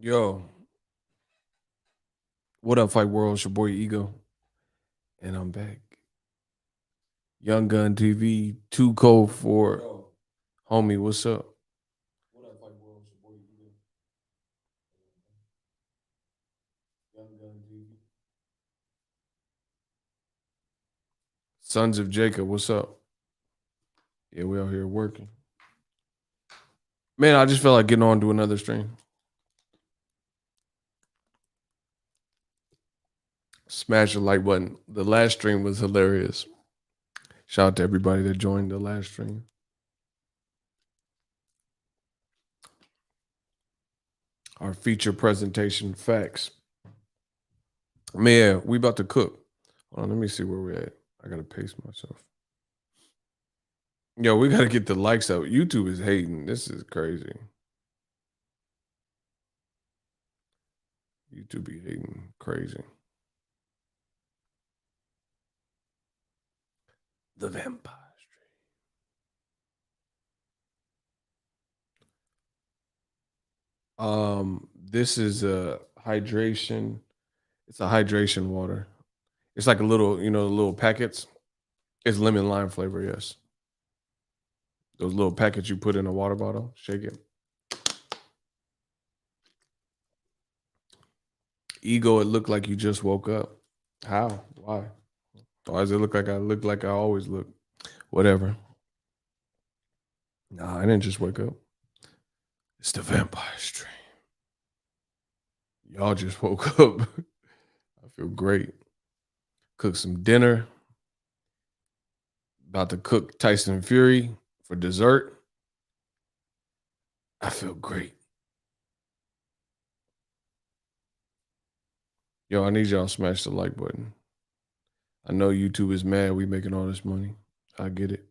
Yo, what up, Fight World? It's your boy Ego, and I'm back. Young Gun TV, too cold for homie. What's up? What up, Fight World? It's your boy Ego, Young Gun TV. Sons of Jacob, what's up? Yeah, we out here working. Man, I just felt like getting on to another stream. Smash the like button. The last stream was hilarious. Shout out to everybody that joined the last stream. Our feature presentation facts. Man, we about to cook. Hold on, let me see where we're at. I gotta pace myself. Yo, we gotta get the likes up. YouTube is hating. This is crazy. YouTube be hating crazy. The Vampire Street. This is a hydration. It's a hydration water. It's like a little, the little packets. It's lemon lime flavor, yes. Those little packets you put in a water bottle. Shake it. Ego, it looked like you just woke up. How? Why? Why does it look like I look like I always look? Whatever. Nah, I didn't just wake up. It's the Vampire Street. Y'all just woke up. I feel great. Cook some dinner. About to cook Tyson Fury for dessert. I feel great. Yo, I need y'all to smash the like button. I know YouTube is mad we making all this money. I get it.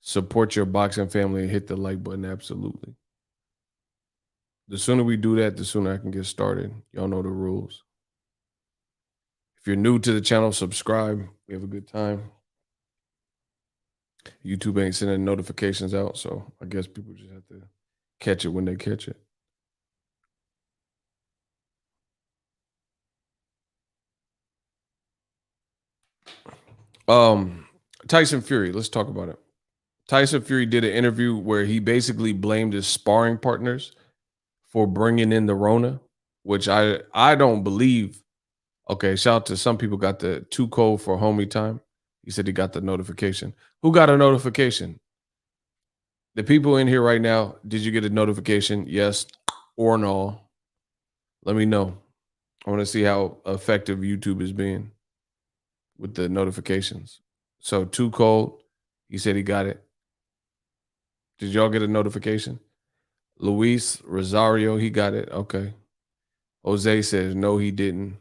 Support your boxing family and hit the like button. Absolutely. The sooner we do that, the sooner I can get started. Y'all know the rules. If you're new to the channel, subscribe. We have a good time. YouTube ain't sending notifications out, so I guess people just have to catch it when they catch it. Tyson Fury, let's talk about it. Tyson Fury did an interview where he basically blamed his sparring partners for bringing in the Rona, which I don't believe. Okay, shout out to some people got the too cold for homie time. He said he got the notification. Who got a notification? The people in here right now, did you get a notification? Yes or no? Let me know. I want to see how effective YouTube is being with the notifications. So too cold. He said he got it. Did y'all get a notification? Luis Rosario, he got it. Okay. Jose says no, he didn't.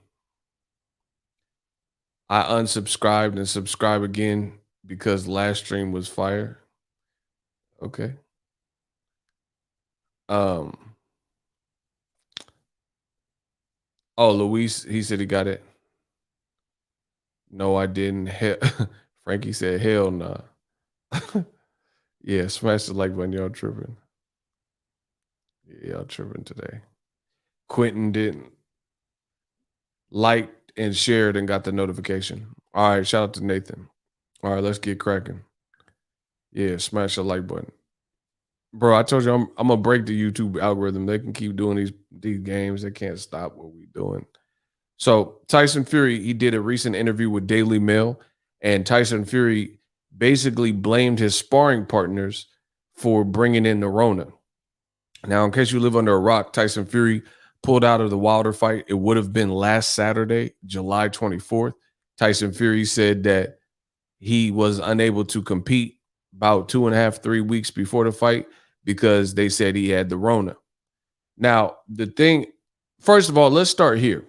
I unsubscribed and subscribe again because last stream was fire. Okay. Um. Oh, Luis, he said he got it. No, I didn't. Frankie said hell nah. Yeah, smash the like button. Y'all tripping. Yeah, y'all tripping today. Quentin didn't. Liked and shared and got the notification. All right, shout out to Nathan. All right, let's get cracking. Yeah, smash the like button. Bro, I told you I'm gonna break the YouTube algorithm. They can keep doing these games. They can't stop what we doing. So Tyson Fury, he did a recent interview with Daily Mail, and Tyson Fury basically blamed his sparring partners for bringing in the Rona. Now, in case you live under a rock, Tyson Fury pulled out of the Wilder fight. It would have been last Saturday, July 24th. Tyson Fury said that he was unable to compete about 2.5, 3 weeks before the fight because they said he had the Rona. Now, the thing, first of all, let's start here.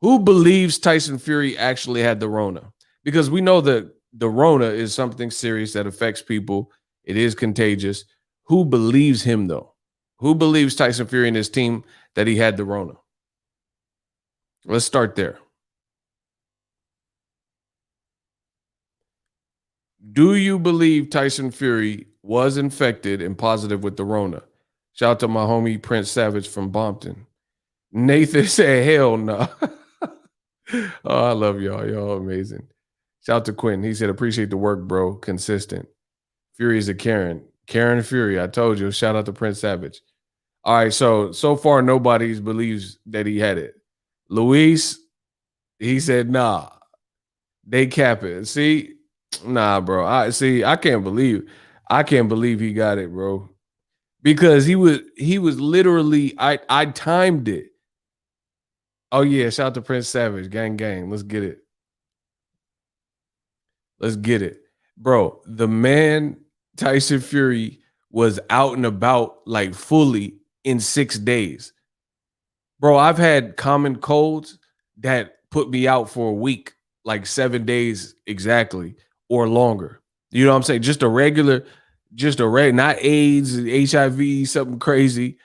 Who believes Tyson Fury actually had the Rona? Because we know that the Rona is something serious that affects people. It is contagious. Who believes him, though? Who believes Tyson Fury and his team that he had the Rona? Let's start there. Do you believe Tyson Fury was infected and positive with the Rona? Shout out to my homie Prince Savage from Bompton. Nathan said, hell no. Oh, I love y'all. Y'all amazing. Shout out to Quentin. He said, appreciate the work, bro. Consistent. Fury is a Karen. Karen Fury. I told you. Shout out to Prince Savage. All right. So far, nobody believes that he had it. Luis, he said, nah. They cap it. See? Nah, bro. I can't believe he got it, bro. Because he was literally, I timed it. Oh, yeah. Shout out to Prince Savage. Gang, gang. Let's get it. Let's get it. Bro, the man, Tyson Fury, was out and about like fully in 6 days. Bro, I've had common colds that put me out for a week, like 7 days exactly, or longer. You know what I'm saying? Just a regular, not AIDS, HIV, something crazy,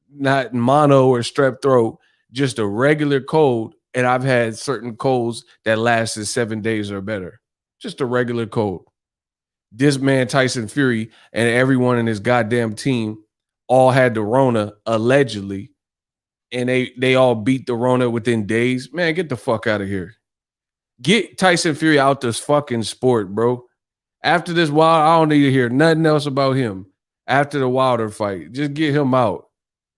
not mono or strep throat, just a regular cold. And I've had certain colds that lasted 7 days or better. Just a regular cold. This man, Tyson Fury, and everyone in his goddamn team all had the Rona, allegedly, and they all beat the Rona within days. Man, get the fuck out of here. Get Tyson Fury out this fucking sport, bro. After this Wilder, I don't need to hear nothing else about him. After the Wilder fight, just get him out.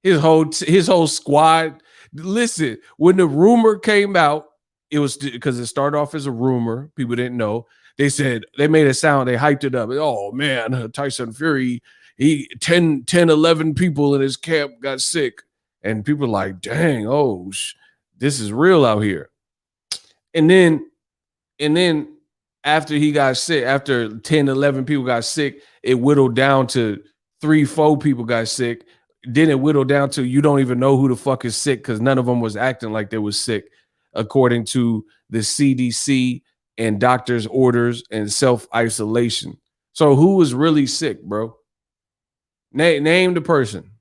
His whole squad. Listen, when the rumor came out, it was because it started off as a rumor. People didn't know. They said, they made it sound, they hyped it up. Oh man, Tyson Fury, 11 people in his camp got sick. And people are like, dang, this is real out here. And then after he got sick, after 10, 11 people got sick, it whittled down to 3, 4 people got sick. Then it whittled down to you don't even know who the fuck is sick because none of them was acting like they was sick, according to the CDC and doctors' orders and self-isolation. So who was really sick, bro? Name the person.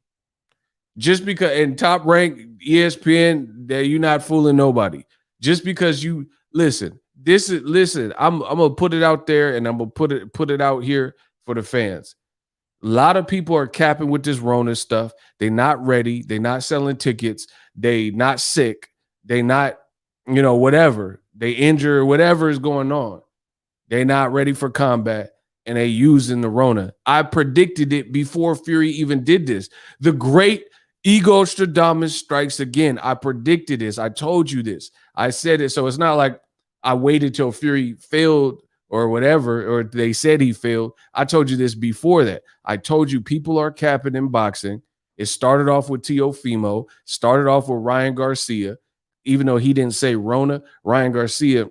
Just because in Top Rank ESPN, that you're not fooling nobody. Just because you listen, I'm gonna put it out there and I'm gonna put it out here for the fans. A lot of people are capping with this Rona stuff. They're not ready. They're not selling tickets. They not sick. They not, whatever. They injure, whatever is going on. They're not ready for combat, and they using the Rona. I predicted it before Fury even did this. The great Ego Stradamus strikes again. I predicted this. I told you this. I said it. So it's not like I waited till Fury failed or whatever, or they said he failed. I told you this before that. I told you people are capping in boxing. It started off with Teofimo, started off with Ryan Garcia. Even though he didn't say Rona, Ryan Garcia,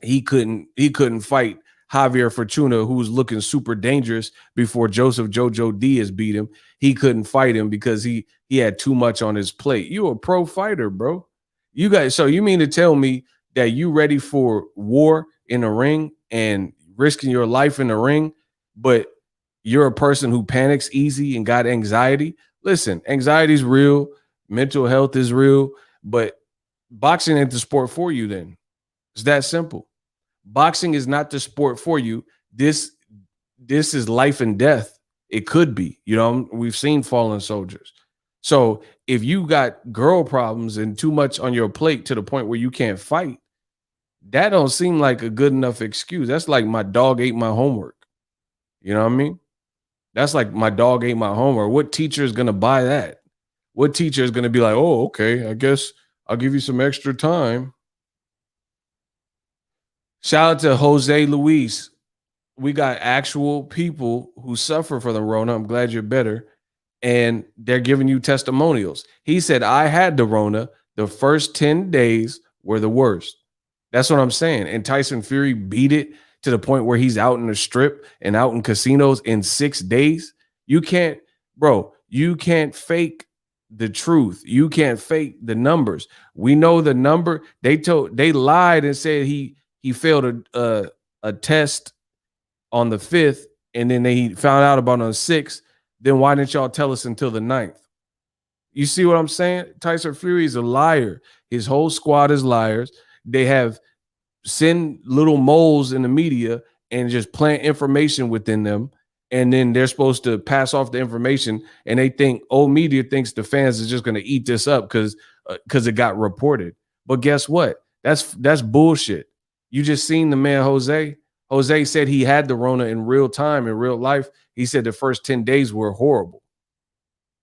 he couldn't fight Javier Fortuna, who was looking super dangerous before Joseph Jojo Diaz beat him. He couldn't fight him because he had too much on his plate. You a pro fighter, bro. You guys, so you mean to tell me that you ready for war in the ring and risking your life in the ring, but you're a person who panics easy and got anxiety? Listen, anxiety is real. Mental health is real, but boxing ain't the sport for you then. It's that simple. Boxing is not the sport for you. This is life and death. It could be. We've seen fallen soldiers. So if you got girl problems and too much on your plate to the point where you can't fight, that don't seem like a good enough excuse. That's like my dog ate my homework. You know what I mean? That's like my dog ate my homework. What teacher is going to buy that? What teacher is going to be like, oh, okay, I guess I'll give you some extra time. Shout out to Jose Luis. We got actual people who suffer from the Rona. I'm glad you're better. And they're giving you testimonials. He said, I had the Rona. The first 10 days were the worst. That's what I'm saying. And Tyson Fury beat it to the point where he's out in the strip and out in casinos in 6 days. You can't fake the truth. You can't fake the numbers. We know the number. They lied and said he failed a test on the 5th, and then they found out about on the 6th. Then why didn't y'all tell us until the 9th? You see what I'm saying? Tyson Fury is a liar. His whole squad is liars. They have send little moles in the media and just plant information within them and then they're supposed to pass off the information, and they think old media thinks the fans is just going to eat this up because it got reported. But guess what? That's bullshit. You just seen the man Jose. Jose said he had the Rona in real time, in real life. He said the first 10 days were horrible.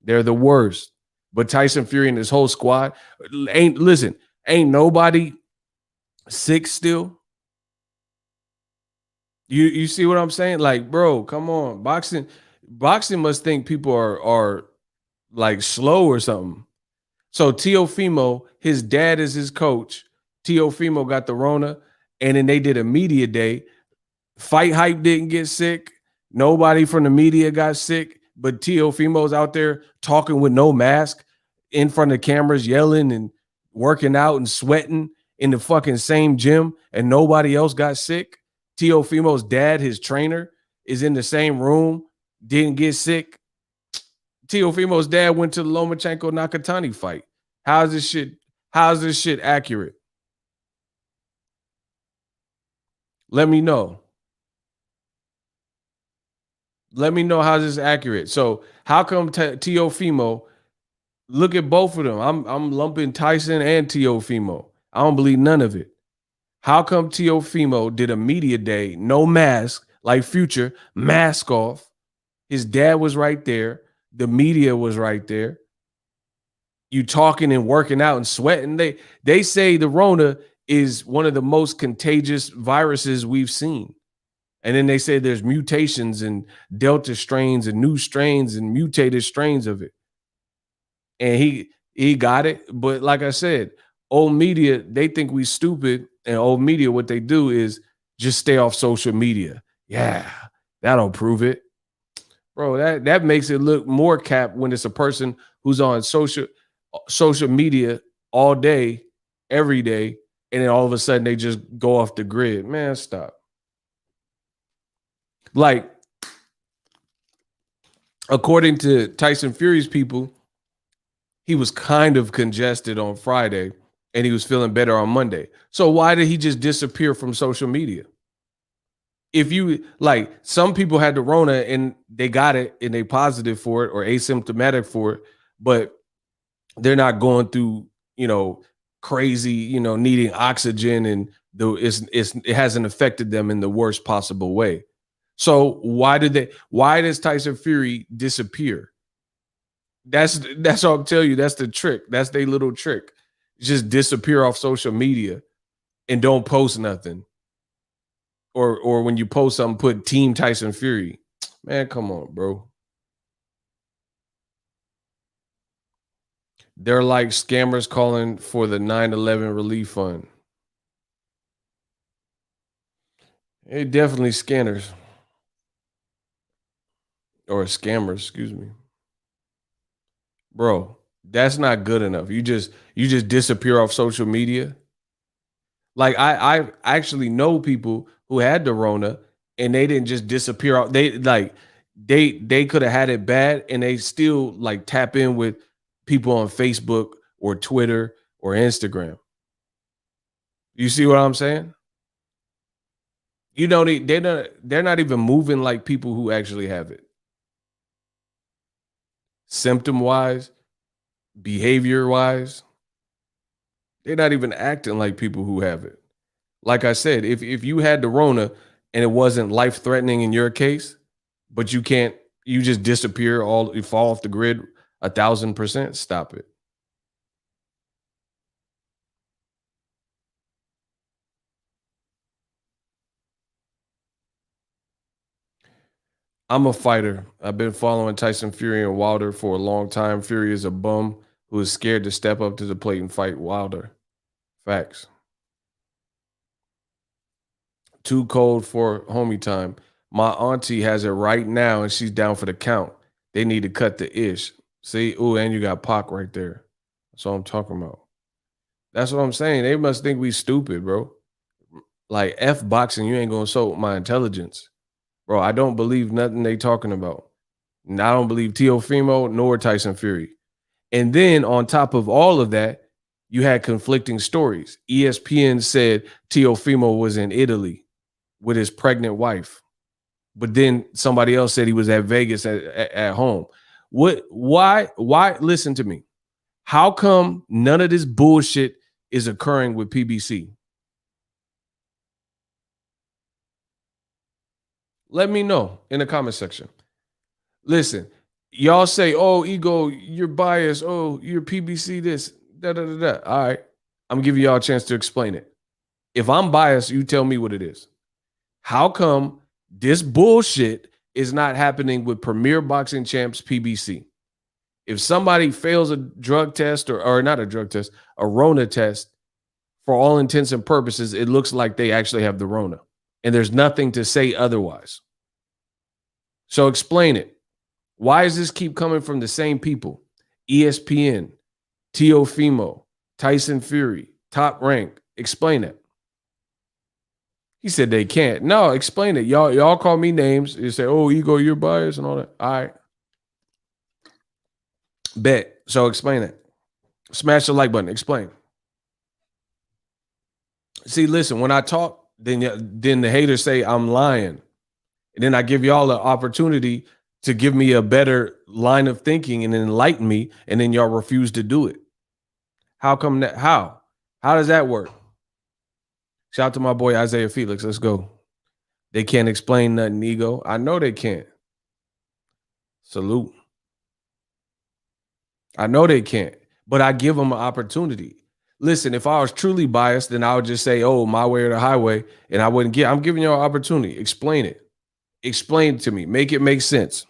They're the worst. But Tyson Fury and his whole squad ain't nobody sick still. You see what I'm saying? Like, bro, come on. Boxing must think people are like slow or something. So Teofimo, his dad is his coach. Teofimo got the Rona, and then they did a media day. Fight Hype didn't get sick. Nobody from the media got sick, but Teofimo's out there talking with no mask in front of cameras, yelling and working out and sweating in the fucking same gym, and nobody else got sick. Teofimo's dad, his trainer, is in the same room, didn't get sick. Teofimo's dad went to the Lomachenko Nakatani fight. How's this shit accurate? Let me know. Let me know how this is accurate. So how come Teofimo? Look at both of them. I'm lumping Tyson and Teofimo. I don't believe none of it. How come Teofimo did a media day, no mask, like Future, mask off? His dad was right there. The media was right there. You talking and working out and sweating. They say the Rona is one of the most contagious viruses we've seen. And then they say there's mutations and Delta strains and new strains and mutated strains of it. And he got it. But like I said, old media, they think we stupid. And old media, what they do is just stay off social media. Yeah, that'll prove it. Bro, that makes it look more cap when it's a person who's on social media all day, every day, and then all of a sudden they just go off the grid. Man, stop. Like, according to Tyson Fury's people, he was kind of congested on Friday and he was feeling better on Monday. So why did he just disappear from social media? If you like, some people had the Rona and they got it and they positive for it or asymptomatic for it, but they're not going through, crazy, needing oxygen, and it hasn't affected them in the worst possible way. So why does Tyson Fury disappear? That's what I'm telling you. That's the trick. That's their little trick. Just disappear off social media and don't post nothing. Or when you post something, put Team Tyson Fury. Man, come on, bro. They're like scammers calling for the 9/11 relief fund. They definitely scanners. Or scammers, excuse me. Bro, that's not good enough. You just disappear off social media. Like I actually know people who had the Rona and they didn't just disappear off. They could have had it bad and they still like tap in with people on Facebook or Twitter or Instagram. You see what I'm saying? They're not even moving like people who actually have it. Symptom wise, behavior wise, they're not even acting like people who have it. Like I said, if you had the Rona and it wasn't life threatening in your case, but you just disappear, you fall off the grid 1,000%, stop it. I'm a fighter. I've been following Tyson Fury and Wilder for a long time. Fury is a bum who is scared to step up to the plate and fight Wilder. Facts. Too cold for homie time. My auntie has it right now and she's down for the count. They need to cut the ish. See, ooh, and you got Pac right there. That's what I'm talking about. That's what I'm saying. They must think we stupid, bro. Like F boxing, you ain't gonna insult my intelligence. Bro, I don't believe nothing they talking about. And I don't believe Teofimo nor Tyson Fury. And then on top of all of that, you had conflicting stories. ESPN said Teofimo was in Italy with his pregnant wife. but then somebody else said he was at Vegas at home. Why? Listen to me. How come none of this bullshit is occurring with PBC? Let me know in the comment section. Listen, y'all say, oh, Ego, you're biased. Oh, you're PBC this. Da, da, da, da. All right. I'm giving y'all a chance to explain it. If I'm biased, you tell me what it is. How come this bullshit is not happening with Premier Boxing Champs PBC? If somebody fails a drug test or not a drug test, a Rona test, for all intents and purposes, it looks like they actually have the Rona. And there's nothing to say otherwise. So explain it. Why does this keep coming from the same people? ESPN, Teofimo, Tyson Fury, Top Rank. Explain it. He said they can't. No, explain it. Y'all call me names. You say, oh, Ego, you're biased and all that. All right. Bet. So explain it. Smash the like button. Explain. See, listen, when I talk, then the haters say I'm lying. And then I give y'all the opportunity to give me a better line of thinking and enlighten me, and then y'all refuse to do it. How come that? How does that work? Shout out to my boy Isaiah Felix. Let's go. They can't explain nothing, Ego. I know they can't. Salute. I know they can't, but I give them an opportunity. Listen, if I was truly biased, then I would just say, oh, my way or the highway, and I wouldn't get. I'm giving you an opportunity. Explain it. Explain it to me. Make it make sense.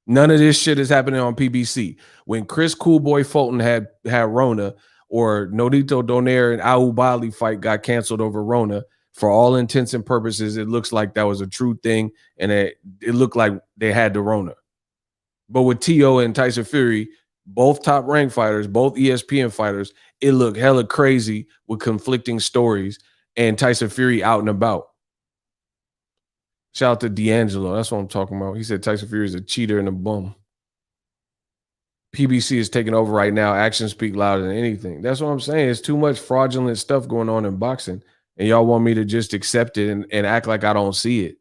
None of this shit is happening on PBC. When Chris Coolboy Fulton had Rona, or Nonito Donaire and Au Bali fight got canceled over Rona, for all intents and purposes, it looks like that was a true thing, and it looked like they had the Rona. But with T.O. and Tyson Fury, both top ranked fighters, both ESPN fighters, it looked hella crazy with conflicting stories, and Tyson Fury out and about. Shout out to D'Angelo. That's what I'm talking about. He said Tyson Fury is a cheater and a bum. PBC is taking over right now. Actions speak louder than anything. That's what I'm saying. It's too much fraudulent stuff going on in boxing, and y'all want me to just accept it and act like I don't see it.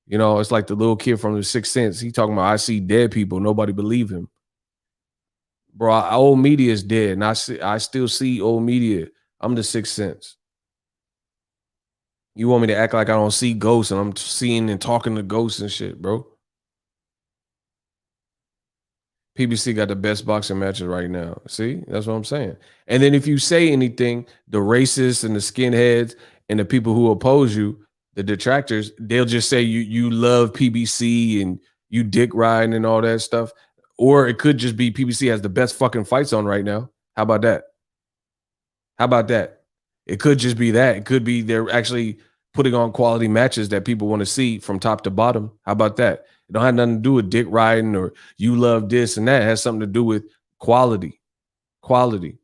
You know, it's like the little kid from The Sixth Sense. He talking about, I see dead people. Nobody believe him. Bro, old media is dead, and I still see old media. I'm The Sixth Sense. You want me to act like I don't see ghosts, and I'm seeing and talking to ghosts and shit, bro. PBC got the best boxing matches right now. See, that's what I'm saying. And then if you say anything, the racists and the skinheads and the people who oppose you, the detractors, they'll just say you love PBC and you dick riding and all that stuff. Or it could just be PBC has the best fucking fights on right now. How about that? How about that? It could just be that. It could be they're actually putting on quality matches that people want to see from top to bottom. How about that? It don't have nothing to do with dick riding or you love this and that. It has something to do with quality. Quality.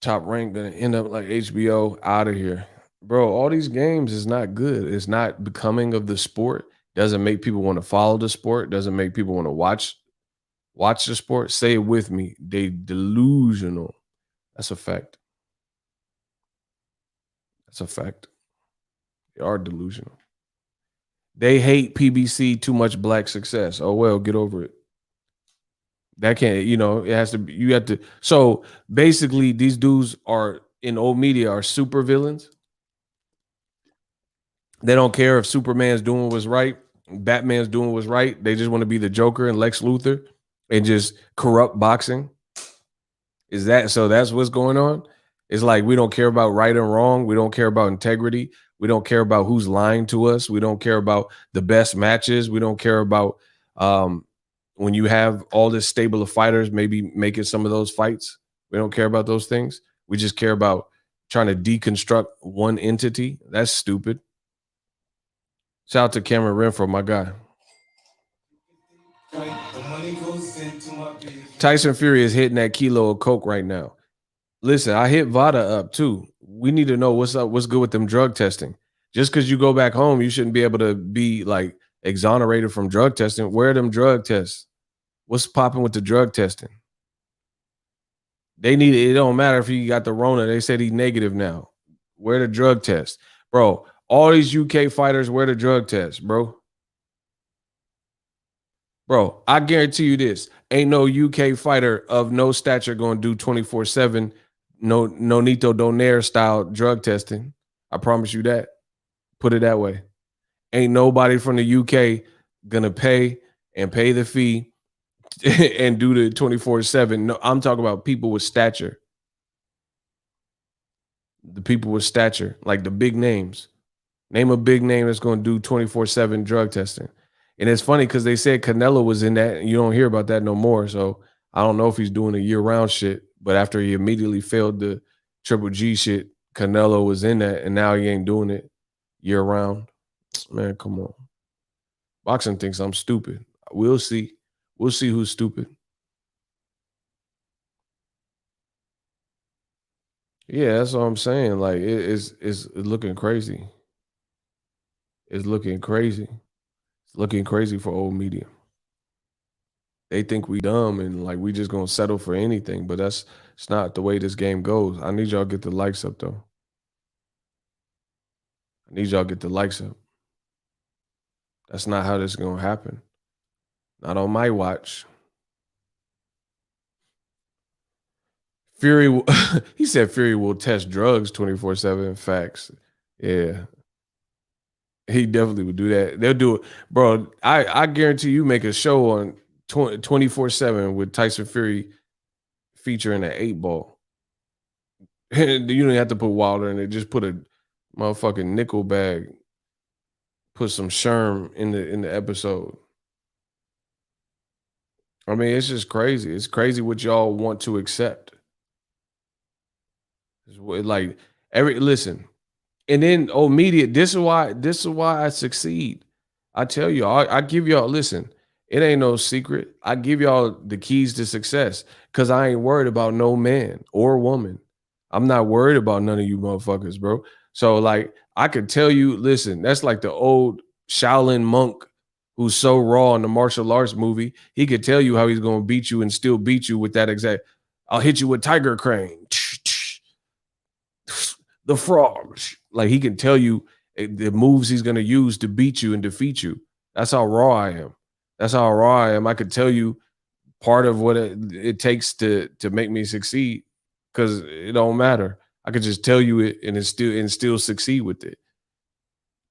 Top Rank gonna end up like HBO, out of here. Bro, all these games is not good. It's not becoming of the sport. Doesn't make people want to follow the sport. Doesn't make people want to watch the sport. Say it with me. They delusional. That's a fact. That's a fact. They are delusional. They hate PBC, too much black success. Oh, well, get over it. That can't, you know, it has to be, you have to. So basically, these dudes are in old media are super villains. They don't care if Superman's doing what's right, Batman's doing what's right. They just want to be the Joker and Lex Luthor and just corrupt boxing. Is that so? That's what's going on. It's like we don't care about right and wrong. We don't care about integrity. We don't care about who's lying to us. We don't care about the best matches. We don't care about when you have all this stable of fighters, maybe making some of those fights. We don't care about those things. We just care about trying to deconstruct one entity. That's stupid. Shout out to Cameron Renfro, my guy. Tyson Fury is hitting that kilo of coke right now. Listen, I hit Vada up too. We need to know what's up, what's good with them drug testing. Just because you go back home, you shouldn't be able to be like exonerated from drug testing. Where are them drug tests? What's popping with the drug testing? They need it. It don't matter if he got the Rona. They said he's negative now. Where the drug test? Bro, All these UK fighters wear the drug test, bro. Bro, I guarantee you this. Ain't no UK fighter of no stature going to do 24/7 no nito donaire style drug testing. I promise you that. Put it that way. Ain't nobody from the UK gonna pay the fee and do the 24/7. No, I'm talking about people with stature. The people with stature, like the big names. Name a big name that's going to do 24/7 drug testing. And it's funny because they said Canelo was in that, and you don't hear about that no more. So I don't know if he's doing a year-round shit. But after he immediately failed the Triple G shit, Canelo was in that, and now he ain't doing it year-round. Man, come on. Boxing thinks I'm stupid. We'll see. We'll see who's stupid. Yeah, that's what I'm saying. Like it's looking crazy. It's looking crazy. It's looking crazy for old media. They think we dumb and like we just gonna settle for anything, but that's it's not the way this game goes. I need y'all to get the likes up though. I need y'all to get the likes up. That's not how this is gonna happen. Not on my watch. Fury, he said Fury will test drugs 24/7. Facts. Yeah, he definitely would do that. They'll do it, bro. I guarantee you make a show on 24/7 with Tyson Fury featuring an 8 ball. You don't have to put Wilder in it. Just put a motherfucking nickel bag. Put some Sherm in the episode. I mean, it's just crazy. It's crazy what y'all want to accept. Like every listen, and then media. This is why I succeed. I tell you, I give y'all listen. It ain't no secret. I give y'all the keys to success because I ain't worried about no man or woman. I'm not worried about none of you motherfuckers, bro. So like I could tell you, listen, that's like the old Shaolin monk who's so raw in the martial arts movie. He could tell you how he's gonna beat you and still beat you with that exact. I'll hit you with Tiger Crane. The frogs. Like he can tell you the moves he's going to use to beat you and defeat you. That's how raw I am. That's how raw I am. I could tell you part of what it takes to make me succeed because it don't matter. I could just tell you it and still succeed with it.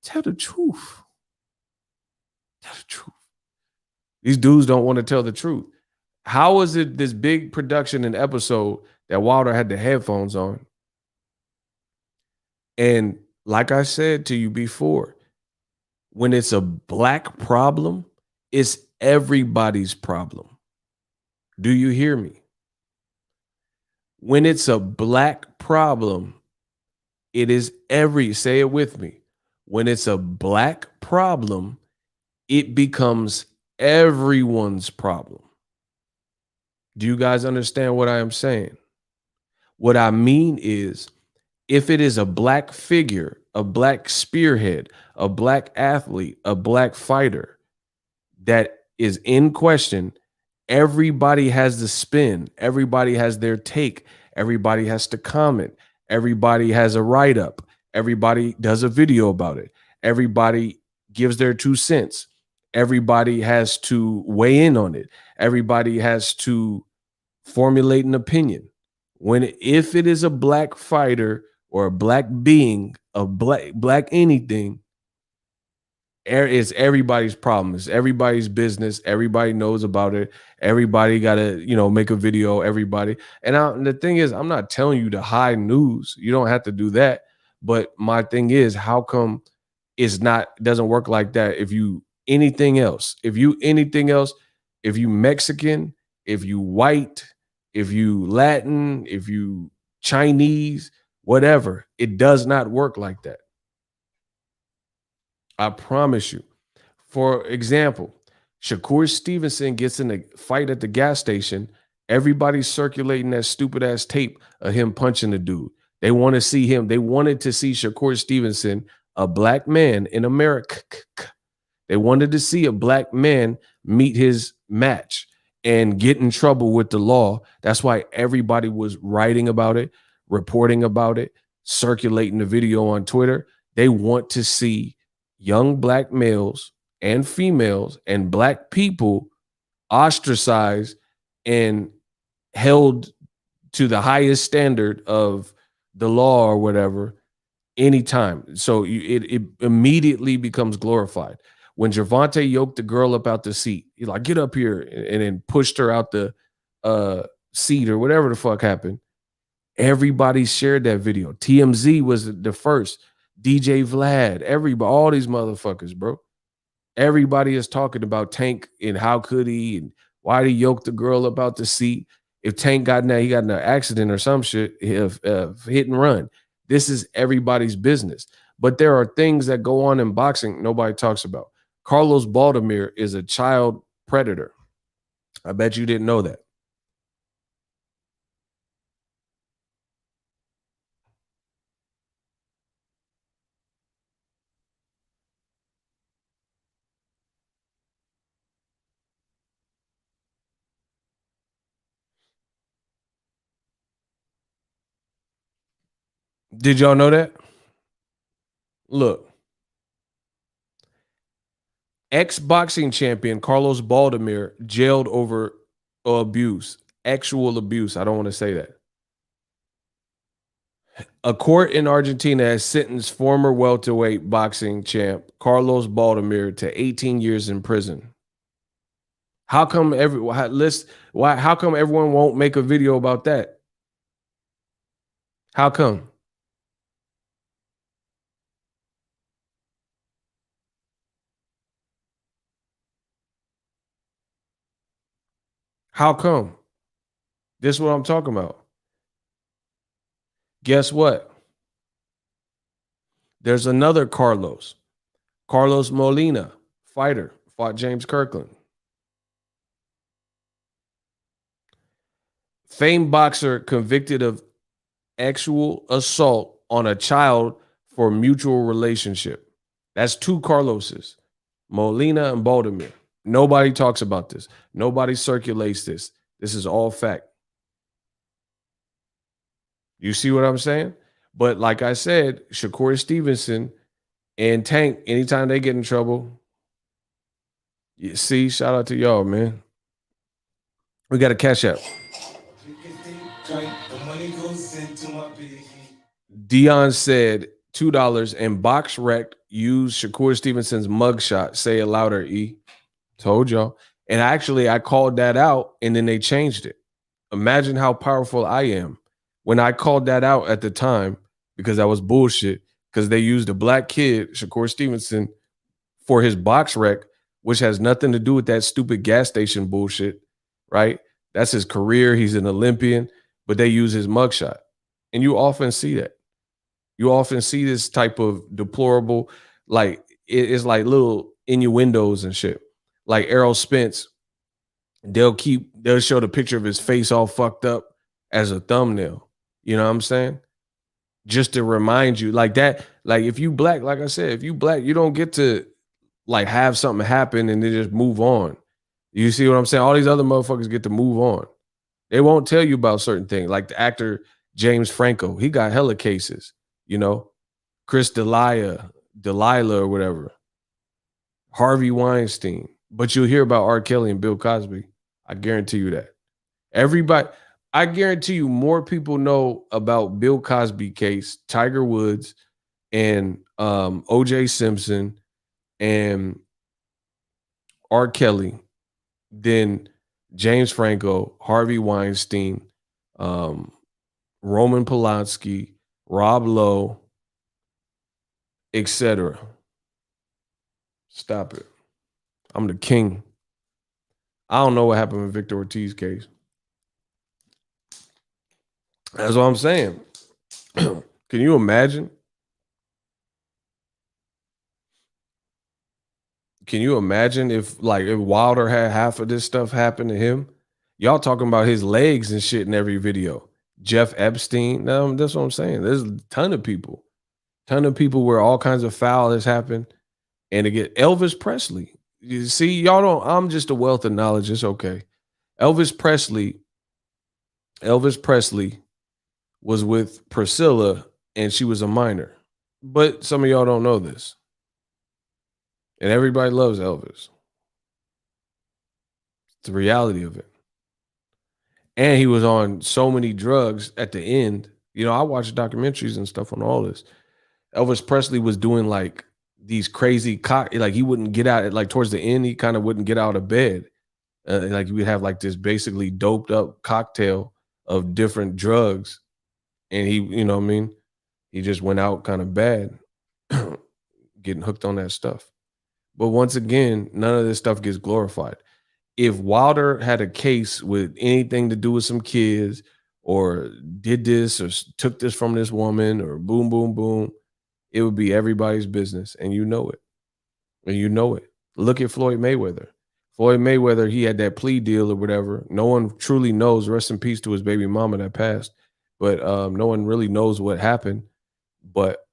Tell the truth. Tell the truth. These dudes don't want to tell the truth. How was it this big production and episode that Wilder had the headphones on? And like I said to you before, when it's a black problem, it's everybody's problem. Do you hear me? When it's a black problem, it is say it with me. When it's a black problem, it becomes everyone's problem. Do you guys understand what I am saying? What I mean is, if it is a black figure, a black spearhead, a black athlete, a black fighter that is in question, everybody has the spin. Everybody has their take. Everybody has to comment. Everybody has a write-up. Everybody does a video about it. Everybody gives their 2 cents. Everybody has to weigh in on it. Everybody has to formulate an opinion. If it is a black fighter or a black being, a black anything, it's everybody's problem. It's everybody's business. Everybody knows about it. Everybody got to, make a video. Everybody. And the thing is, I'm not telling you to hide news. You don't have to do that. But my thing is, how come it doesn't work like that? If you anything else, if you Mexican, if you white, if you Latin, if you Chinese, whatever, it does not work like that. I promise you. For example, Shakur Stevenson gets in a fight at the gas station. Everybody's circulating that stupid ass tape of him punching the dude. They want to see him. They wanted to see Shakur Stevenson, a black man in America. They wanted to see a black man meet his match and get in trouble with the law. That's why everybody was writing about it, reporting about it, circulating the video on Twitter. They want to see young black males and females and black people ostracized and held to the highest standard of the law or whatever anytime. So it immediately becomes glorified. When Gervonta yoked the girl up out the seat, he's like, get up here, and then pushed her out the uh, seat or whatever the fuck happened. Everybody shared that video. TMZ was the first. DJ Vlad, everybody, all these motherfuckers, bro. Everybody is talking about Tank and how could he and why he yoked the girl up out the seat. If Tank got in that, he got in an accident or some shit, if hit and run. This is everybody's business. But there are things that go on in boxing nobody talks about. Carlos Baldomir is a child predator. I bet you didn't know that. Did y'all know that? Look, ex-boxing champion Carlos Baldomir jailed over abuse, actual abuse. I don't want to say that. A court in Argentina has sentenced former welterweight boxing champ Carlos Baldomir to 18 years in prison. How come how come everyone won't make a video about that? How come? How come? This is what I'm talking about. Guess what? There's another Carlos. Carlos Molina, fighter, fought James Kirkland. Famed boxer convicted of actual assault on a child for mutual relationship. That's two Carloses, Molina and Baldomir. Nobody talks about this. Nobody circulates this. This is all fact. You see what I'm saying? But like I said, Shakur Stevenson and Tank, anytime they get in trouble, you see, shout out to y'all, man. We got a cash app. Dion said $2 and Box Rec use Shakur Stevenson's mugshot. Say it louder, E. Told y'all. And actually, I called that out and then they changed it. Imagine how powerful I am. When I called that out at the time, because that was bullshit, because they used a black kid, Shakur Stevenson, for his Box Rec, which has nothing to do with that stupid gas station bullshit, right? That's his career. He's an Olympian, but they use his mugshot. And you often see that. You often see this type of deplorable, like it's like little innuendos and shit. Like Errol Spence, they'll show the picture of his face all fucked up as a thumbnail. You know what I'm saying? Just to remind you, like that, like if you black, like I said, if you black, you don't get to like have something happen and then just move on. You see what I'm saying? All these other motherfuckers get to move on. They won't tell you about certain things. Like the actor James Franco, he got hella cases, you know. Chris Delilah or whatever. Harvey Weinstein. But you'll hear about R. Kelly and Bill Cosby. I guarantee you that. Everybody, I guarantee you more people know about Bill Cosby case, Tiger Woods, and OJ Simpson and R. Kelly than James Franco, Harvey Weinstein, Roman Polanski, Rob Lowe, etc. Stop it. I'm the king. I don't know what happened with Victor Ortiz's case. That's what I'm saying. Can you imagine? Can you imagine if Wilder had half of this stuff happen to him? Y'all talking about his legs and shit in every video. Jeff Epstein. No, that's what I'm saying. There's a ton of people. Where all kinds of foul has happened. And again, Elvis Presley. You see, y'all don't, I'm just a wealth of knowledge. It's okay. Elvis Presley was with Priscilla and she was a minor. But some of y'all don't know this. And everybody loves Elvis. It's the reality of it. And he was on so many drugs at the end. You know, I watched documentaries and stuff on all this. Elvis Presley was doing like these crazy like he wouldn't get out like towards the end, he kind of wouldn't get out of bed. Like we'd have like this basically doped up cocktail of different drugs. And he, you know what I mean? He just went out kind of bad, getting hooked on that stuff. But once again, none of this stuff gets glorified. If Wilder had a case with anything to do with some kids or did this or took this from this woman or boom, boom, boom, it would be everybody's business. And you know it. And you know it. Look at Floyd Mayweather. Floyd Mayweather, he had that plea deal or whatever. No one truly knows. Rest in peace to his baby mama that passed. But no one really knows what happened. But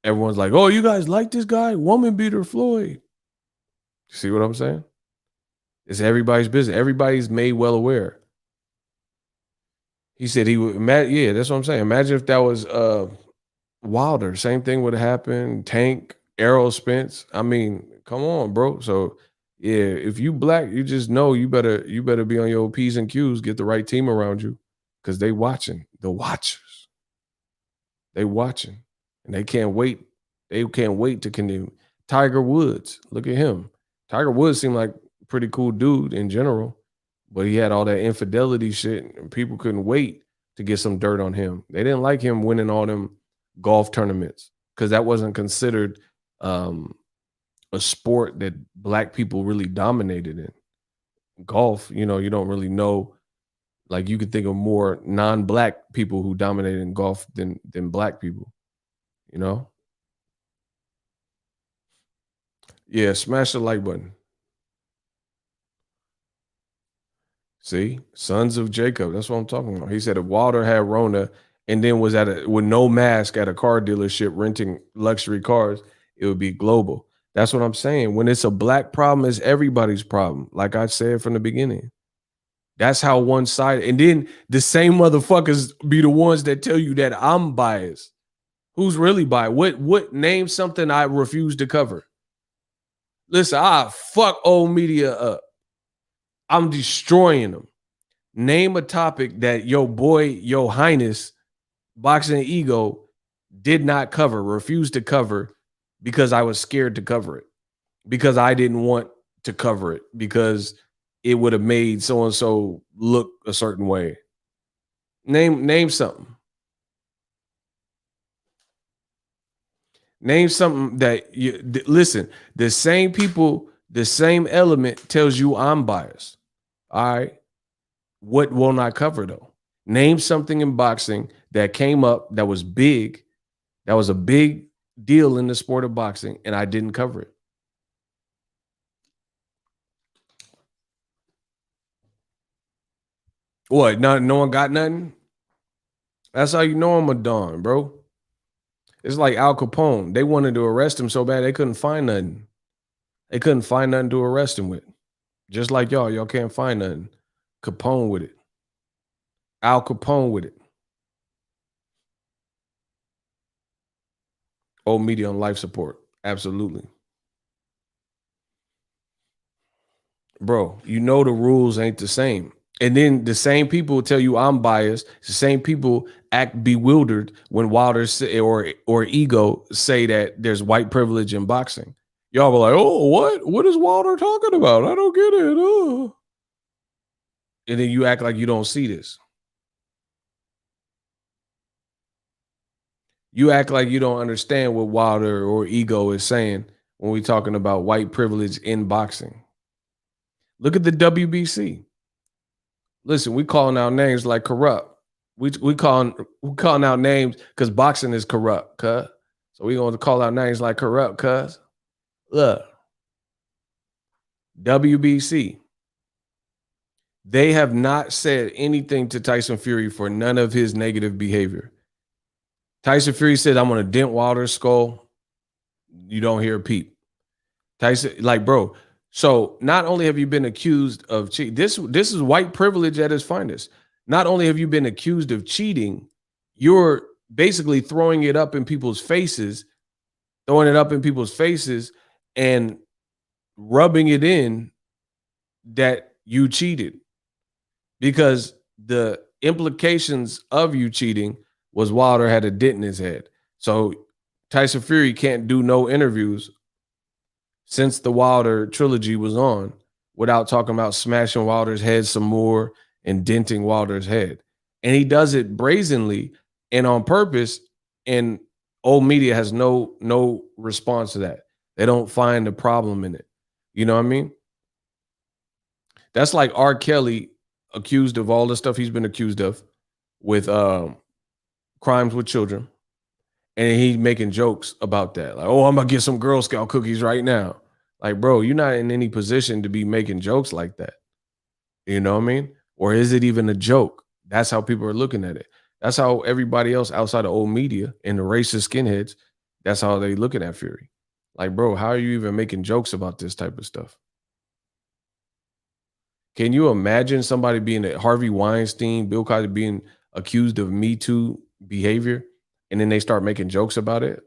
everyone's like, oh, you guys like this guy? Woman beater Floyd. See what I'm saying? It's everybody's business. Everybody's made well aware. He said he would, yeah, that's what I'm saying. Imagine if that was Wilder. Same thing would have happened. Tank, Errol Spence. I mean, come on, bro. So yeah, if you black, you just know you better be on your P's and Q's, get the right team around you. Because they watching. The watchers. They watching. And they can't wait. They can't wait to continue. Tiger Woods. Look at him. Tiger Woods seemed like a pretty cool dude in general, but he had all that infidelity shit, and people couldn't wait to get some dirt on him. They didn't like him winning all them golf tournaments because that wasn't considered a sport that black people really dominated in. Golf, you know, you don't really know. Like you could think of more non-black people who dominated in golf than black people, you know? Yeah, smash the like button. See, sons of Jacob. That's what I'm talking about. He said if Wilder had Rona and then was with no mask at a car dealership renting luxury cars, it would be global. That's what I'm saying. When it's a black problem, it's everybody's problem. Like I said from the beginning. That's how one sided. And then the same motherfuckers be the ones that tell you that I'm biased. Who's really biased? What name something I refuse to cover? Listen, I fuck old media up. I'm destroying them. Name a topic that your boy, your highness, Boxingego did not cover, refused to cover because I was scared to cover it, because I didn't want to cover it, because it would have made so and so look a certain way. Name something. Name something that you listen. The same people, the same element tells you I'm biased. All right. What will not cover though? Name something in boxing that came up that was big, that was a big deal in the sport of boxing, and I didn't cover it. What? No one got nothing? That's how you know I'm a Don, bro. It's like Al Capone. They wanted to arrest him so bad they couldn't find nothing. They couldn't find nothing to arrest him with. Just like y'all can't find nothing. Capone with it. Al Capone with it. Old media on life support. Absolutely. Bro, you know the rules ain't the same. And then the same people tell you I'm biased. The same people act bewildered when Wilder or Ego say that there's white privilege in boxing. Y'all were like, oh, what? What is Wilder talking about? I don't get it. Oh. And then you act like you don't see this. You act like you don't understand what Wilder or Ego is saying when we're talking about white privilege in boxing. Look at the WBC. Listen, we calling out names like corrupt. We calling out names because boxing is corrupt, cuz. So we going to call out names like corrupt, cuz. Look, WBC. They have not said anything to Tyson Fury for none of his negative behavior. Tyson Fury said, I'm going to dent Wilder's skull. You don't hear a peep. Tyson, like, bro. So not only have you been accused of cheating, this is white privilege at its finest. Not only have you been accused of cheating, you're basically throwing it up in people's faces, throwing it up in people's faces and rubbing it in that you cheated, because the implications of you cheating was Wilder had a dent in his head. So Tyson Fury can't do no interviews since the Wilder trilogy was on without talking about smashing Wilder's head some more and denting Wilder's head. And he does it brazenly and on purpose. And old media has no response to that. They don't find a problem in it. You know what I mean? That's like R. Kelly accused of all the stuff he's been accused of with crimes with children. And he's making jokes about that. Like, oh, I'm gonna get some Girl Scout cookies right now. Like, bro, you're not in any position to be making jokes like that. You know what I mean? Or is it even a joke? That's how people are looking at it. That's how everybody else outside of old media and the racist skinheads, that's how they looking at Fury. Like, bro, how are you even making jokes about this type of stuff? Can you imagine somebody being a Harvey Weinstein, Bill Cosby being accused of Me Too behavior, and then they start making jokes about it?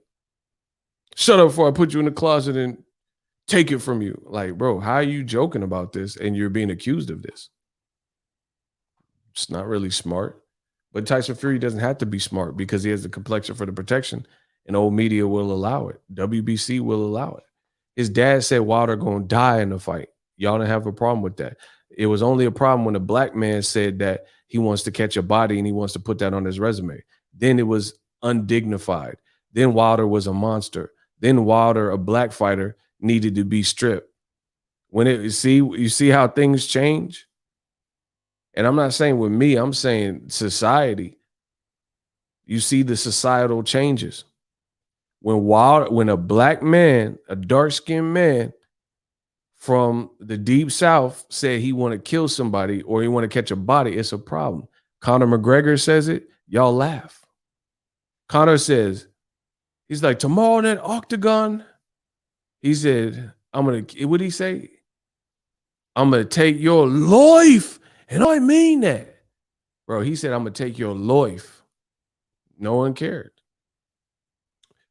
Shut up before I put you in the closet and take it from you. Like, bro, how are you joking about this and you're being accused of this? It's not really smart. But Tyson Fury doesn't have to be smart because he has the complexion for the protection, and old media will allow it. WBC will allow it. His dad said Wilder gonna die in the fight. Y'all didn't have a problem with that. It was only a problem when a black man said that he wants to catch a body and he wants to put that on his resume. Then it was undignified. Then Wilder was a monster. Then Wilder, a black fighter, needed to be stripped. When it you see how things change? And I'm not saying with me, I'm saying society. You see the societal changes. When a black man, a dark-skinned man from the deep south said he want to kill somebody or he want to catch a body, it's a problem. Conor McGregor says it, y'all laugh. Conor says, he's like, tomorrow in that octagon, he said, what did he say? I'm going to take your life. And I mean that. Bro, he said, I'm going to take your life. No one cared.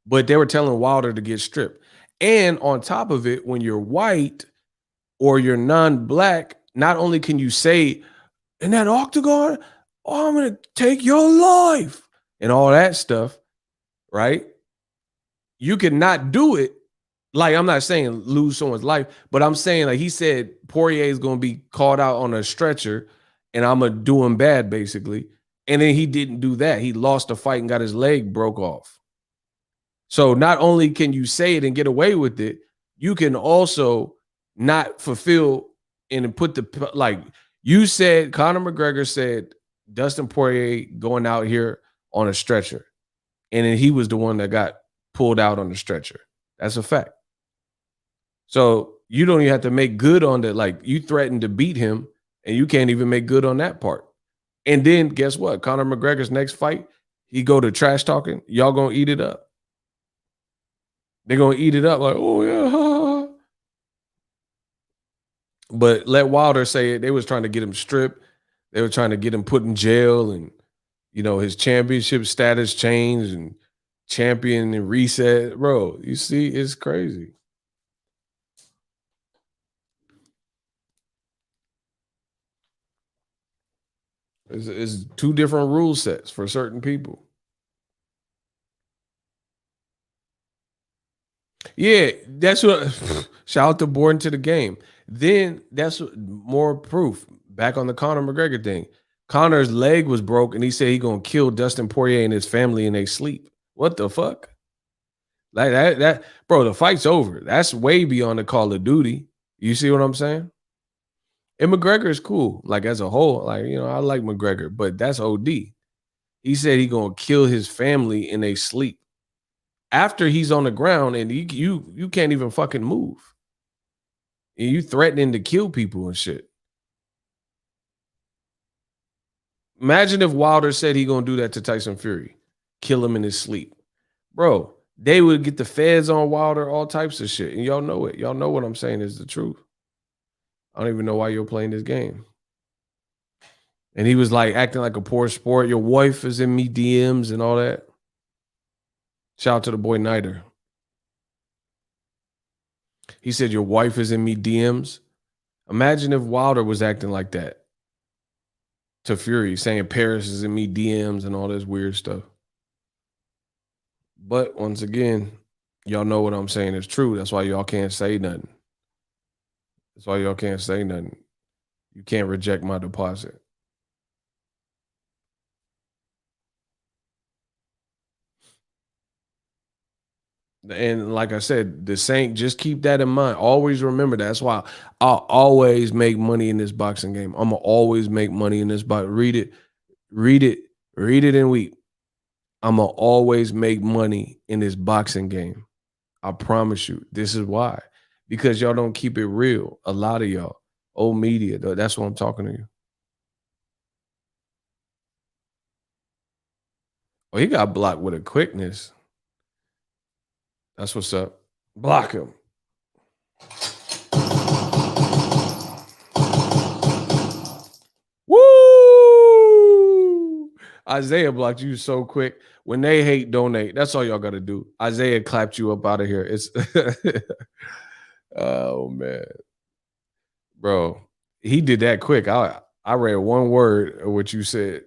But they were telling Wilder to get stripped. And on top of it, when you're white or you're non-black, not only can you say, in that octagon, oh, I'm going to take your life and all that stuff, right? You cannot do it. Like, I'm not saying lose someone's life, but I'm saying, like, he said Poirier is going to be called out on a stretcher and I'm going to do him bad, basically. And then he didn't do that. He lost the fight and got his leg broke off. So not only can you say it and get away with it, you can also not fulfill and put the, like you said, Conor McGregor said Dustin Poirier going out here on a stretcher. And then he was the one that got pulled out on the stretcher. That's a fact. So you don't even have to make good on that. Like, you threatened to beat him and you can't even make good on that part. And then guess what? Conor McGregor's next fight, he go to trash talking. Y'all gonna eat it up. They're gonna eat it up like, oh yeah. But let Wilder say it. They was trying to get him stripped. They were trying to get him put in jail, and his championship status changed and champion and reset. Bro, you see, it's crazy. It's two different rule sets for certain people. Yeah, that's what. Shout out to Born to the Game. Then that's more proof. Back on the Conor McGregor thing. Conor's leg was broke, and he said he gonna kill Dustin Poirier and his family in their sleep. What the fuck? Like that, bro. The fight's over. That's way beyond the Call of Duty. You see what I'm saying? And McGregor is cool, like as a whole. Like, I like McGregor, but that's OD. He said he gonna kill his family in their sleep after he's on the ground, and you can't even fucking move. And you threatening to kill people and shit. Imagine if Wilder said he gonna do that to Tyson Fury, kill him in his sleep. Bro, they would get the feds on Wilder, all types of shit. And y'all know it. Y'all know what I'm saying is the truth. I don't even know why you're playing this game. And he was like acting like a poor sport. Your wife is in me DMs and all that. Shout out to the boy Niter. He said your wife is in me DMs. Imagine if Wilder was acting like that to Fury, saying Paris is in me DMs and all this weird stuff. But once again, y'all know what I'm saying is true. That's why y'all can't say nothing. That's why y'all can't say nothing. You can't reject my deposit. And like I said, the Saint, just keep that in mind. Always remember that. That's why I'll always make money in this boxing game. I'm gonna always make money in this box. Read it, read it and weep. I'm gonna always make money in this boxing game. I promise you. This is why. Because y'all don't keep it real. A lot of y'all. Old media, though. That's what I'm talking to you. Oh, he got blocked with a quickness. That's what's up. Block him. Woo! Isaiah blocked you so quick. When they hate, donate. That's all y'all got to do. Isaiah clapped you up out of here. It's oh man, bro, he did that quick. I read one word of what you said.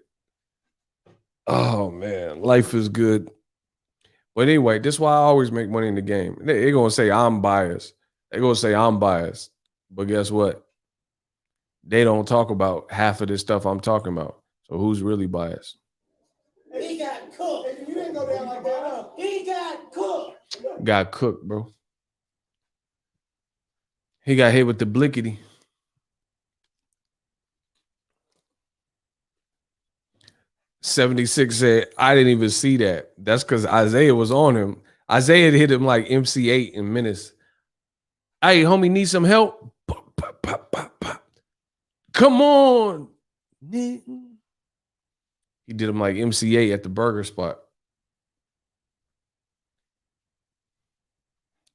Oh man, life is good. But anyway, this is why I always make money in the game. They're gonna say I'm biased. They're gonna say I'm biased. But guess what? They don't talk about half of this stuff I'm talking about. So who's really biased? He got cooked. You didn't go down like that, huh? He got cooked. Got cooked, bro. He got hit with the blickety. 76 said, I didn't even see that. That's because Isaiah was on him. Isaiah hit him like MC8 in minutes. Hey, homie, need some help? Pop, pop, pop, pop, pop. Come on. He did him like MC8 at the burger spot.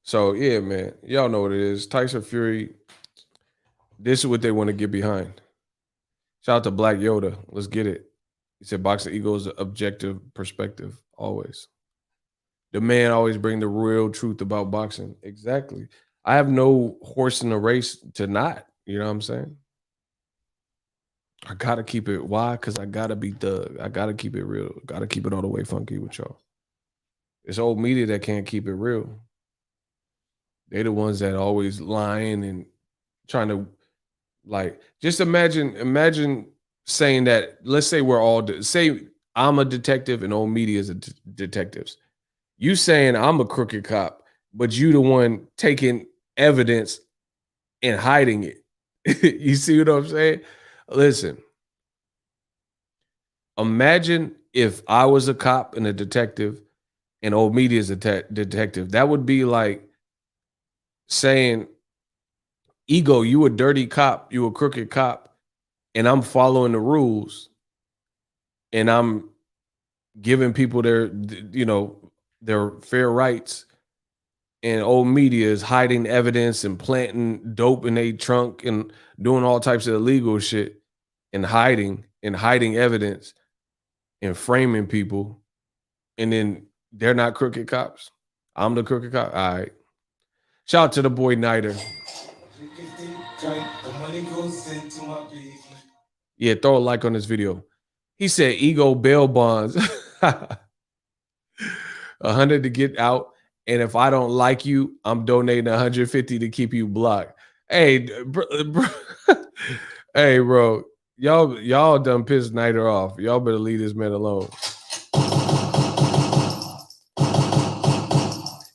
So, yeah, man. Y'all know what it is. Tyson Fury, this is what they want to get behind. Shout out to Black Yoda. Let's get it. He said boxing ego's objective perspective, always. The man always bring the real truth about boxing. Exactly. I have no horse in the race to not. You know what I'm saying? I gotta keep it. Why? Because I gotta be Doug. I gotta keep it real. Gotta keep it all the way funky with y'all. It's old media that can't keep it real. They the ones that always lying and trying to like. Just imagine saying that. Let's say we're all say I'm a detective and old media is a detectives. You saying I'm a crooked cop, but you the one taking evidence and hiding it. You see what I'm saying? Listen, imagine if I was a cop and a detective and old media is a detective. That would be like saying, Ego, you a dirty cop, you a crooked cop, and I'm following the rules and I'm giving people their fair rights, and old media is hiding evidence and planting dope in a trunk and doing all types of illegal shit and hiding evidence and framing people, and then they're not crooked cops. I'm the crooked cop. All right. Shout out to the boy Niter. Yeah, throw a like on this video. He said ego bail bonds. 100 to get out. And if I don't like you, I'm donating 150 to keep you blocked. Hey, hey, bro, y'all done pissed Niter off. Y'all better leave this man alone.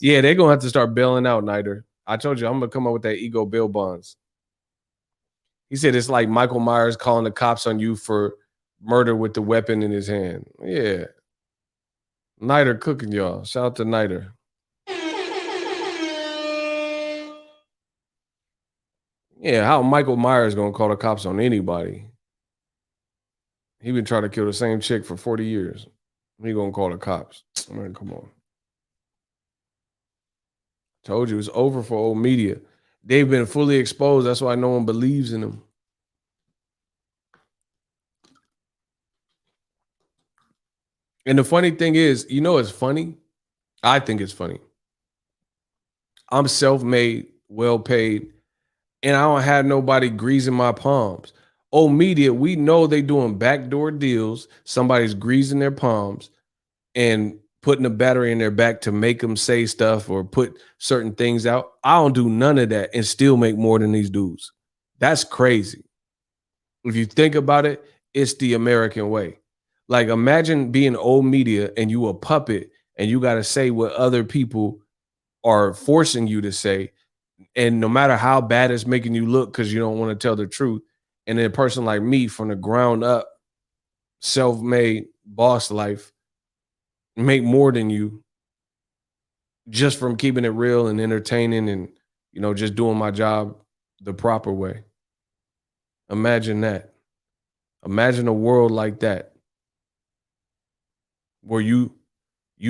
Yeah, they're gonna have to start bailing out Niter. I told you I'm gonna come up with that ego bail bonds. He said it's like Michael Myers calling the cops on you for murder with the weapon in his hand. Yeah. Niter cooking y'all. Shout out to Niter. Yeah, how Michael Myers gonna call the cops on anybody? He been trying to kill the same chick for 40 years. He gonna call the cops. Man, come on. Told you it's over for old media. They've been fully exposed. That's why no one believes in them. And the funny thing is, it's funny. I think it's funny. I'm self-made, well paid, and I don't have nobody greasing my palms. Oh, media, we know they doing backdoor deals. Somebody's greasing their palms and putting a battery in their back to make them say stuff or put certain things out. I don't do none of that and still make more than these dudes. That's crazy. If you think about it, it's the American way. Like imagine being old media and you a puppet and you got to say what other people are forcing you to say, and no matter how bad it's making you look because you don't want to tell the truth, and then a person like me from the ground up, self-made boss life, make more than you just from keeping it real and entertaining and just doing my job the proper way. Imagine that. Imagine a world like that where you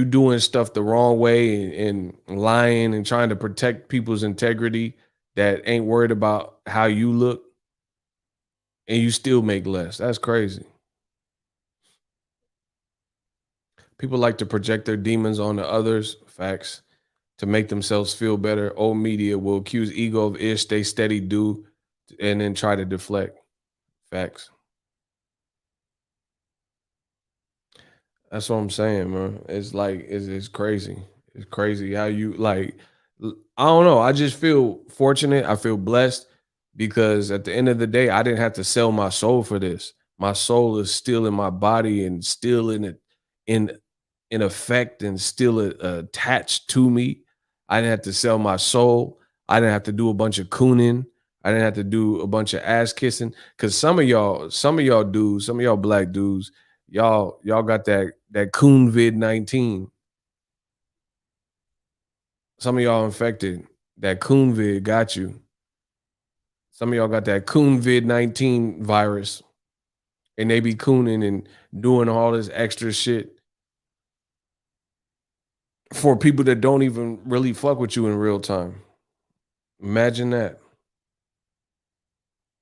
doing stuff the wrong way and lying and trying to protect people's integrity that ain't worried about how you look and you still make less. That's crazy. People like to project their demons onto others, facts, to make themselves feel better. Old media will accuse ego of ish, they steady do, and then try to deflect. Facts. That's what I'm saying, man. It's like it's crazy. It's crazy how you like. I don't know. I just feel fortunate. I feel blessed because at the end of the day, I didn't have to sell my soul for this. My soul is still in my body and still in it in in effect and still attached to me. I didn't have to sell my soul. I didn't have to do a bunch of cooning. I didn't have to do a bunch of ass kissing. Cause some of y'all dudes, some of y'all black dudes, y'all got that coon vid 19. Some of y'all infected. That coon vid got you. Some of y'all got that coon vid 19 virus, and they be cooning and doing all this extra shit for people that don't even really fuck with you in real time. Imagine that,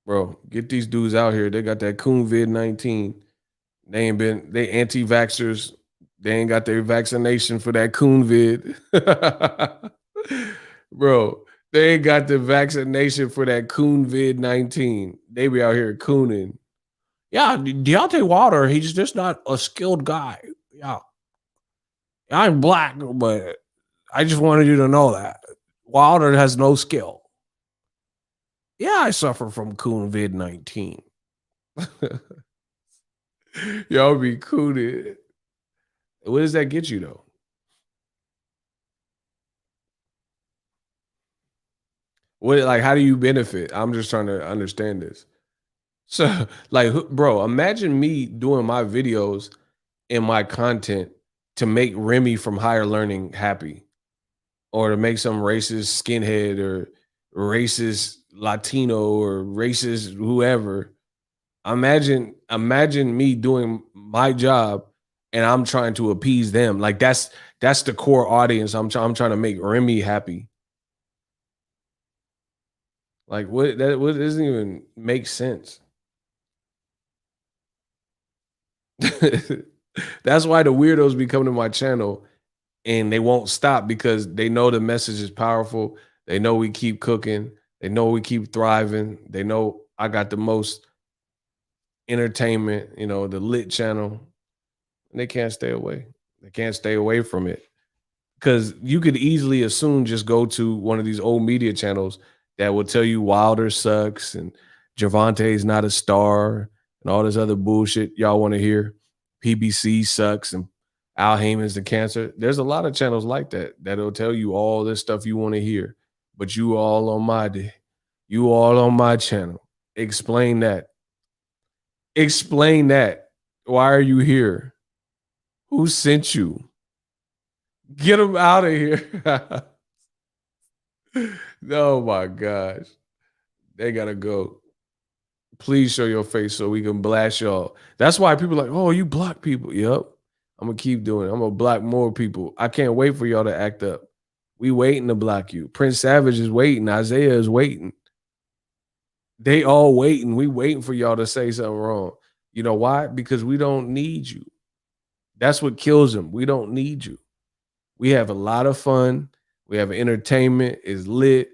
bro. Get these dudes out here. They got that coon vid 19. They anti-vaxxers. They ain't got their vaccination for that coon vid. Bro, they ain't got the vaccination for that coon vid 19. They be out here cooning. Yeah, Deontay Wilder, he's just not a skilled guy. Yeah. I'm black, but I just wanted you to know that. Wilder has no skill. Yeah, I suffer from coon vid 19. Y'all be cooning. What does that get you though? What like how do you benefit? I'm just trying to understand this. So like bro, imagine me doing my videos and my content to make Remy from Higher Learning happy or to make some racist skinhead or racist Latino or racist whoever. Imagine me doing my job and I'm trying to appease them. Like that's the core audience. I'm trying to make Remy happy. Like what doesn't even make sense. That's why the weirdos be coming to my channel and they won't stop because they know the message is powerful. They know we keep cooking. They know we keep thriving. They know I got the most entertainment, the lit channel. And they can't stay away. They can't stay away from it. Because you could easily assume just go to one of these old media channels that will tell you Wilder sucks and Javante's not a star and all this other bullshit y'all want to hear. PBC sucks and Al Heyman's the cancer. There's a lot of channels like that that'll tell you all this stuff you want to hear, but you all on my channel. Explain that. Explain that. Why are you here? Who sent you? Get them out of here. Oh my gosh. They gotta go. Please show your face so we can blast y'all. That's why people are like, oh, you block people. Yep. I'm gonna keep doing it. I'm gonna block more people. I can't wait for y'all to act up. We waiting to block you. Prince Savage is waiting. Isaiah is waiting. They all waiting. We waiting for y'all to say something wrong. You know why? Because we don't need you. That's what kills them. We don't need you. We have a lot of fun. We have entertainment. It's lit.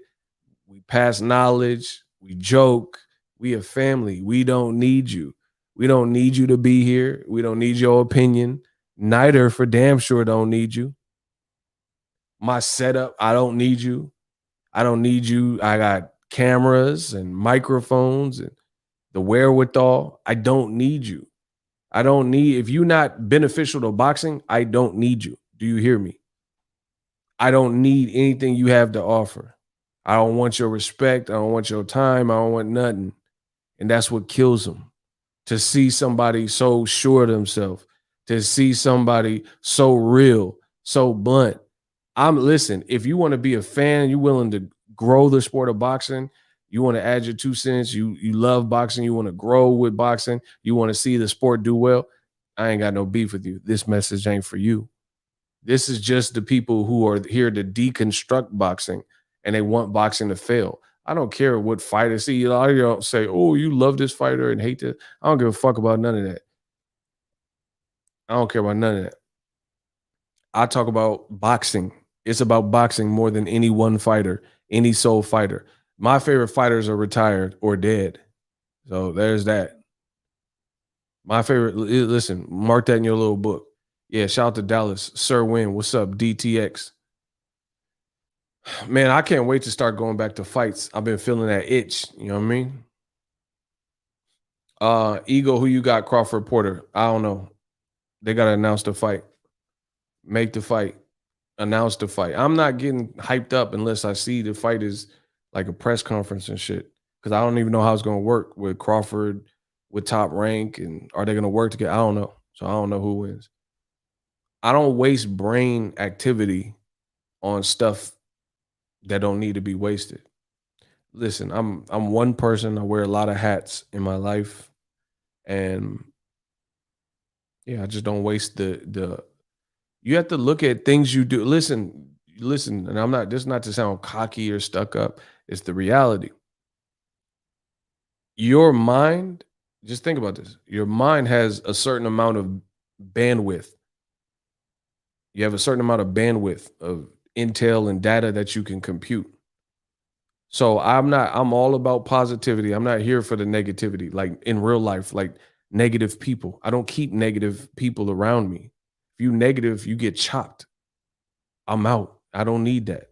We pass knowledge. We joke. We a family. We don't need you. We don't need you to be here. We don't need your opinion. Neither for damn sure don't need you. My setup, I don't need you. I don't need you. I got cameras and microphones and the wherewithal. I don't need you. I don't need, if you're not beneficial to boxing, I don't need you. Do you hear me? I don't need anything you have to offer. I don't want your respect. I don't want your time. I don't want nothing. And that's what kills them. To see somebody so sure of themselves, to see somebody so real, so blunt. Listen, if you want to be a fan, you're willing to grow the sport of boxing, you want to add your 2 cents, you love boxing, you want to grow with boxing, you want to see the sport do well, I ain't got no beef with you. This message ain't for you. This is just the people who are here to deconstruct boxing and they want boxing to fail. I don't care what fighter. See, a lot of y'all say, "Oh, you love this fighter and hate this." I don't give a fuck about none of that. I don't care about none of that. I talk about boxing. It's about boxing more than any one fighter, any sole fighter. My favorite fighters are retired or dead. So there's that. My favorite, listen, mark that in your little book. Yeah, shout out to Dallas. Sir Win, what's up? DTX. Man, I can't wait to start going back to fights. I've been feeling that itch. You know what I mean? Ego, who you got? Crawford Porter. I don't know. They gotta announce the fight. Make the fight. Announce the fight. I'm not getting hyped up unless I see the fight is like a press conference and shit. Because I don't even know how it's gonna work with Crawford, with Top Rank, and are they gonna work together? I don't know. So I don't know who wins. I don't waste brain activity on stuff that don't need to be wasted. Listen, I'm one person. I wear a lot of hats in my life, and yeah, I just don't waste the. You have to look at things you do. Listen, and I'm not. This is not to sound cocky or stuck up. It's the reality. Your mind. Just think about this. Your mind has a certain amount of bandwidth. You have a certain amount of bandwidth of intel and data that you can compute. So I'm all about positivity. I'm not here for the negativity, like in real life, like negative people. I don't keep negative people around me. If you negative, you get chopped. I'm out. I don't need that.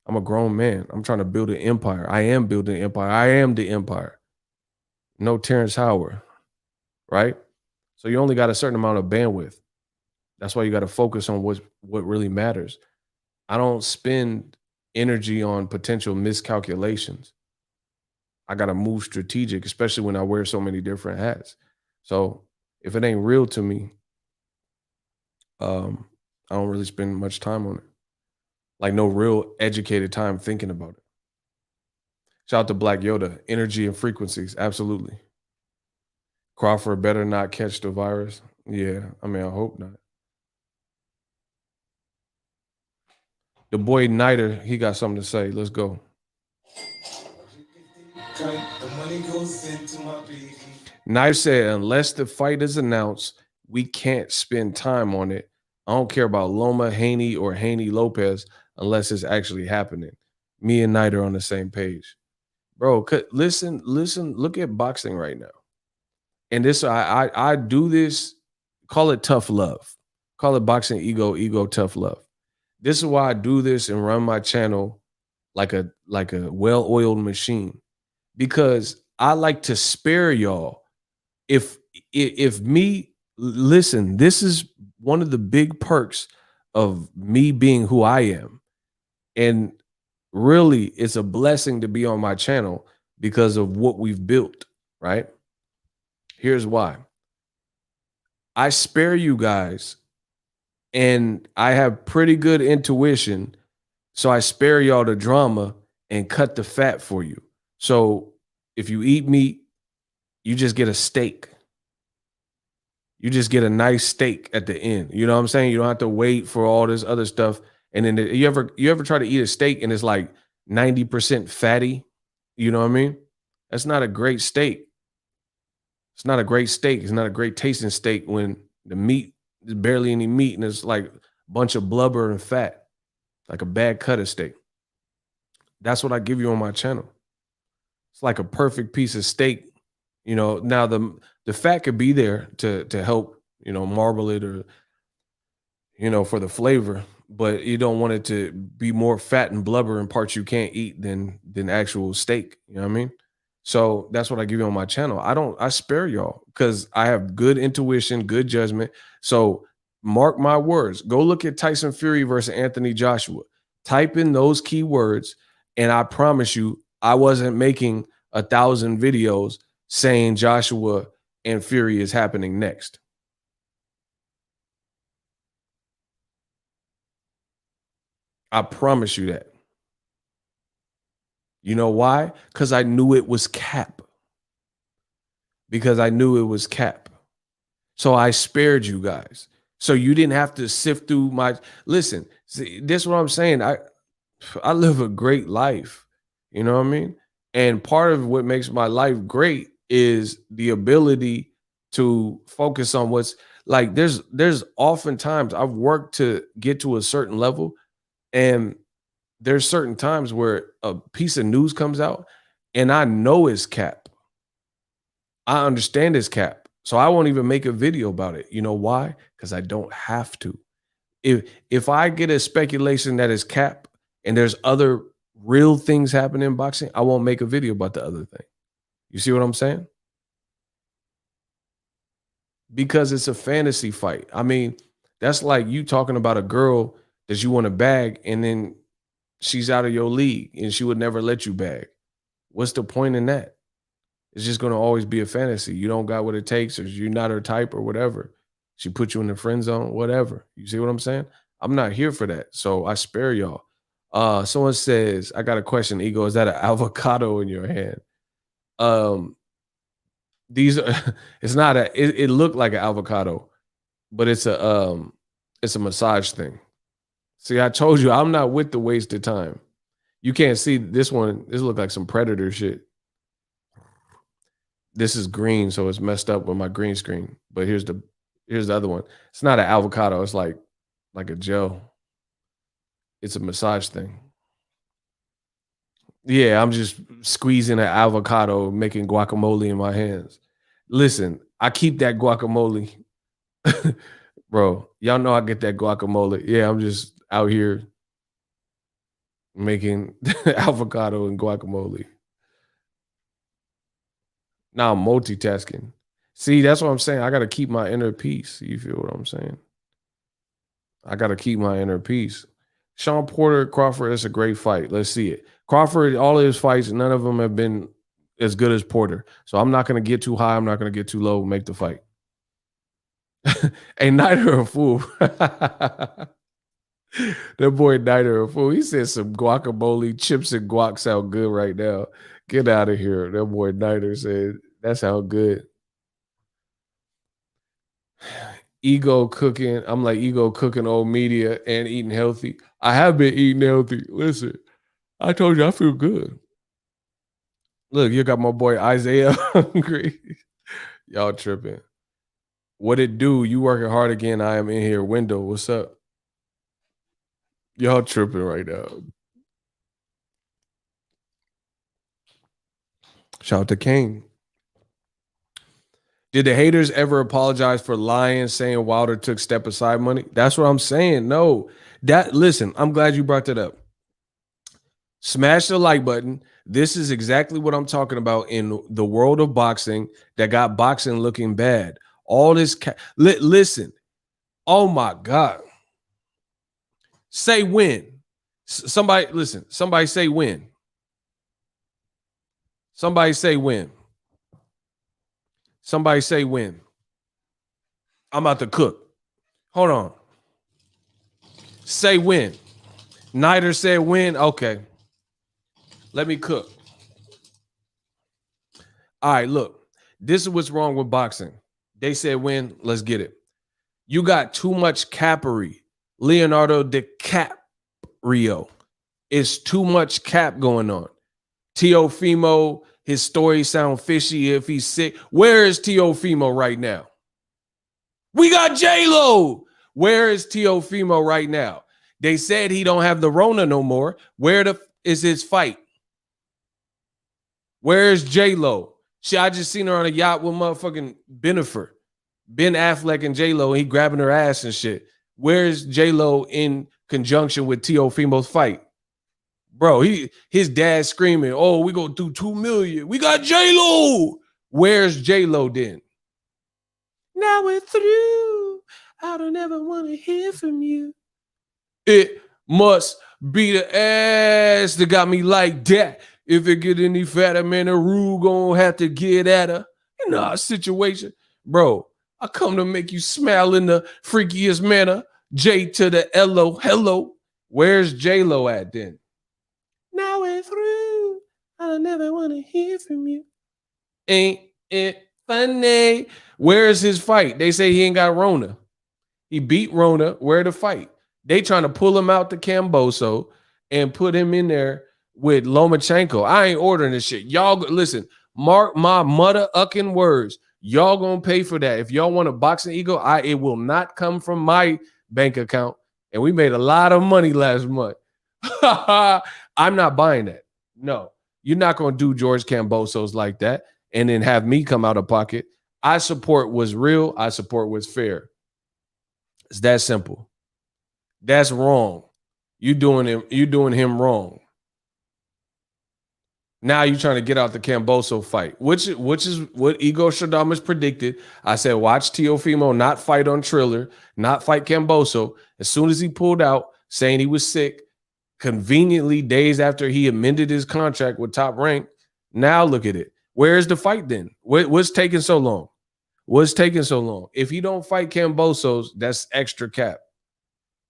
I'm a grown man. I'm trying to build an empire. I am building an empire. I am the empire. No Terrence Howard, right? So you only got a certain amount of bandwidth. That's why you got to focus on what really matters. I don't spend energy on potential miscalculations. I got to move strategic, especially when I wear so many different hats. So if it ain't real to me, I don't really spend much time on it. Like no real educated time thinking about it. Shout out to Black Yoda, energy and frequencies. Absolutely. Crawford better not catch the virus. Yeah, I mean, I hope not. The boy Niter, he got something to say. Let's go. The money goes into my baby. Niter said, unless the fight is announced, we can't spend time on it. I don't care about Loma, Haney, or Haney Lopez unless it's actually happening. Me and Niter on the same page. Bro, listen, look at boxing right now. And this, I do this, call it tough love. Call it boxing ego, tough love. This is why I do this and run my channel like a well-oiled machine. Because I like to spare y'all. If me, listen, this is one of the big perks of me being who I am. And really, it's a blessing to be on my channel because of what we've built, right? Here's why. I spare you guys, and I have pretty good intuition. So I spare y'all the drama and cut the fat for you. So if you eat meat, you just get a steak. You just get a nice steak at the end. You know what I'm saying? You don't have to wait for all this other stuff. And then you ever try to eat a steak and it's like 90% fatty? You know what I mean? That's not a great steak. It's not a great steak. It's not a great tasting steak when the meat, there's barely any meat and it's like bunch of blubber and fat, like a bad cut of steak. That's what I give you on my channel. It's like a perfect piece of steak. Now the fat could be there to help, marble it or, for the flavor, but you don't want it to be more fat and blubber and parts you can't eat than actual steak. You know what I mean? So that's what I give you on my channel. I spare y'all because I have good intuition, good judgment. So mark my words. Go look at Tyson Fury versus Anthony Joshua. Type in those keywords, and I promise you, I wasn't making 1,000 videos saying Joshua and Fury is happening next. I promise you that. You know why? Because I knew it was cap. So I spared you guys. So you didn't have to sift through my listen. See, this is what I'm saying. I live a great life. You know what I mean? And part of what makes my life great is the ability to focus on what's like there's oftentimes I've worked to get to a certain level, and there's certain times where a piece of news comes out and I know it's cap. I understand it's cap. So I won't even make a video about it. You know why? Because I don't have to. If I get a speculation that is cap and there's other real things happening in boxing, I won't make a video about the other thing. You see what I'm saying? Because it's a fantasy fight. I mean, that's like you talking about a girl that you want to bag and then she's out of your league and she would never let you bag. What's the point in that? It's just going to always be a fantasy. You don't got what it takes, or you're not her type, or whatever. She put you in the friend zone, whatever. You see what I'm saying? I'm not here for that. So I spare y'all. Someone says, I got a question, Ego. Is that an avocado in your hand? These are it's not it looked like an avocado, but it's a massage thing. See, I told you I'm not with the waste of time. You can't see this one. This look like some predator shit. This is green, so it's messed up with my green screen. But here's the other one. It's not an avocado. It's like a gel. It's a massage thing. Yeah, I'm just squeezing an avocado, making guacamole in my hands. Listen, I keep that guacamole. Bro, y'all know I get that guacamole. Yeah, I'm just out here making avocado and guacamole. Now I'm multitasking. See, that's what I'm saying. I got to keep my inner peace. You feel what I'm saying? I got to keep my inner peace. Sean Porter, Crawford, that's a great fight. Let's see it. Crawford, all of his fights, none of them have been as good as Porter. So I'm not going to get too high. I'm not going to get too low. Make the fight. Ain't neither a fool. That boy neither a fool. He said some guacamole, chips and guac sound good right now. Get out of here. That boy neither said that sound good. Ego cooking. I'm like Ego cooking old media and eating healthy. I have been eating healthy. Listen, I told you I feel good. Look, you got my boy Isaiah hungry. Y'all tripping. What it do? You working hard again. I am in here. Window, what's up? Y'all tripping right now. Shout out to Kane. Did the haters ever apologize for lying, saying Wilder took step aside money? That's what I'm saying. No. Listen, I'm glad you brought that up. Smash the like button. This is exactly what I'm talking about in the world of boxing that got boxing looking bad. All this listen. Oh my God. Say when. Somebody listen. Somebody say when. Somebody say when. Somebody say when. I'm about to cook. Hold on. Say when. Nider said when. Okay. Let me cook. All right, look. This is what's wrong with boxing. They said when. Let's get it. You got too much capery. Leonardo DiCaprio. It's too much cap going on. Teofimo, his story sound fishy if he's sick. Where is Teofimo right now? We got J-Lo. Where is Teofimo right now? They said he don't have the Rona no more. Where is his fight? Where is J-Lo? I just seen her on a yacht with motherfucking Bennifer, Ben Affleck and J-Lo, and he grabbing her ass and shit. Where's J-Lo in conjunction with Teofimo's fight? Bro, his dad screaming, oh, we gonna do 2 million. We got J-Lo. Where's J-Lo then? Now we're through. I don't ever want to hear from you. It must be the ass that got me like that. If it get any fatter, man, the rule gonna have to get at her. You know, a situation. Bro, I come to make you smile in the freakiest manner. J to the L-O, hello. Where's J-Lo at then? Now we're through. I never want to hear from you. Ain't it funny? Where's his fight? They say he ain't got Rona. He beat Rona. Where the fight? They trying to pull him out to Camboso and put him in there with Lomachenko. I ain't ordering this shit. Y'all listen, mark my mother ucking words. Y'all gonna pay for that. If y'all want a Boxingego, it will not come from my bank account. And we made a lot of money last month. I'm not buying that. No, you're not gonna do George Cambosos like that and then have me come out of pocket. I support what's real. I support what's fair. It's that simple. That's wrong. You doing him wrong. Now you're trying to get out the Camboso fight, which is what Igor Stradamus predicted. I said, watch Teofimo not fight on Triller, not fight Camboso. As soon as he pulled out, saying he was sick, conveniently days after he amended his contract with Top Rank. Now look at it. Where's the fight then? What's taking so long? What's taking so long? If he don't fight Cambosos, that's extra cap.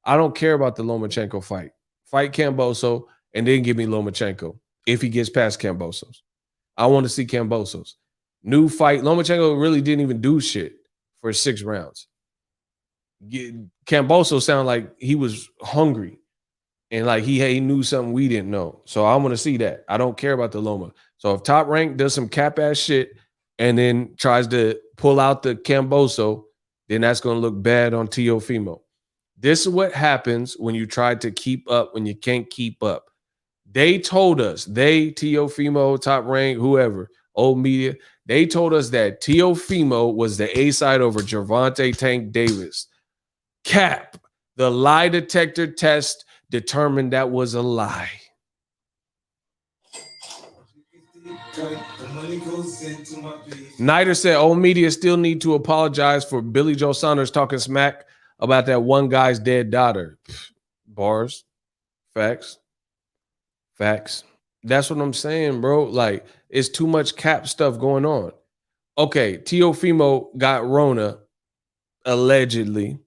I don't care about the Lomachenko fight. Fight Camboso and then give me Lomachenko if he gets past Cambosos. I want to see Cambosos. New fight. Lomachenko really didn't even do shit for 6 rounds. Camboso sounded like he was hungry and like he knew something we didn't know. So I want to see that. I don't care about the Loma. So if Top Rank does some cap ass shit and then tries to pull out the Camboso, then that's going to look bad on Teofimo. This is what happens when you try to keep up when you can't keep up. They told us, Teofimo, Top Rank, whoever, old media, they told us that Teofimo was the A side over Gervonta Tank Davis. Cap, the lie detector test determined that was a lie. Nider said old media still need to apologize for Billy Joe Saunders talking smack about that one guy's dead daughter. Bars. Facts. That's what I'm saying, bro. Like, it's too much cap stuff going on. Okay, Teofimo got Rona, allegedly.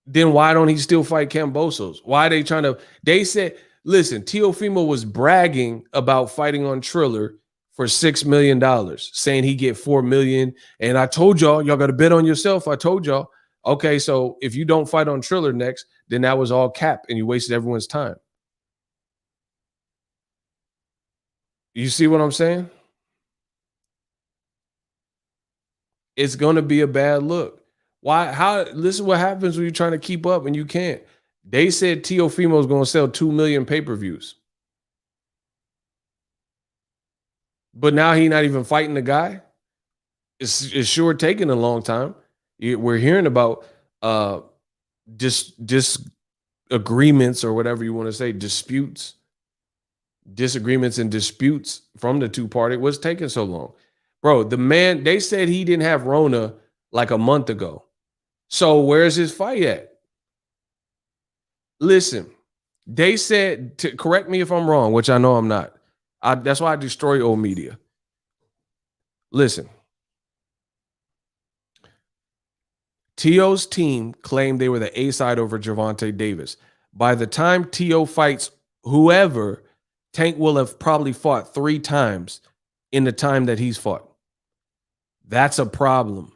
Then why don't he still fight Cambosos? Why are they trying to? They said, listen, Teofimo was bragging about fighting on Triller for $6 million, saying he get $4 million. And I told y'all got to bet on yourself. I told y'all. Okay, so if you don't fight on Triller next, then that was all cap and you wasted everyone's time. You see what I'm saying? It's going to be a bad look. Why? This is what happens when you're trying to keep up and you can't. They said Teofimo is going to sell 2 million pay-per-views. But now he's not even fighting the guy. It's sure taking a long time. We're hearing about disagreements or whatever you want to say, disagreements and disputes from the two parties. What's taking so long? Bro, the man, they said he didn't have Rona like a month ago. So where's his fight at? Listen, they said, correct me if I'm wrong, which I know I'm not. That's why I destroy old media. Listen. T.O.'s team claimed they were the A side over Gervonta Davis. By the time T.O. fights whoever, Tank will have probably fought 3 times in the time that he's fought. That's a problem.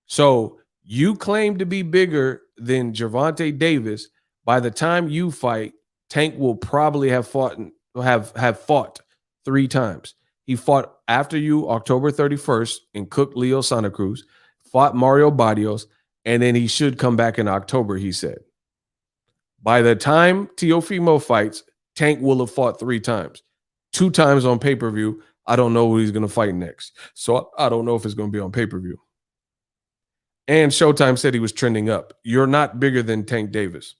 So you claim to be bigger than Gervonta Davis. By the time you fight, Tank will probably have fought 3 times. He fought after you October 31st and cooked Leo Santa Cruz, fought Mario Barrios, And then he should come back in October, he said. By the time Teofimo fights, Tank will have fought 3 times. 2 times on pay-per-view. I don't know who he's going to fight next. So I don't know if it's going to be on pay-per-view. And Showtime said he was trending up. You're not bigger than Tank Davis.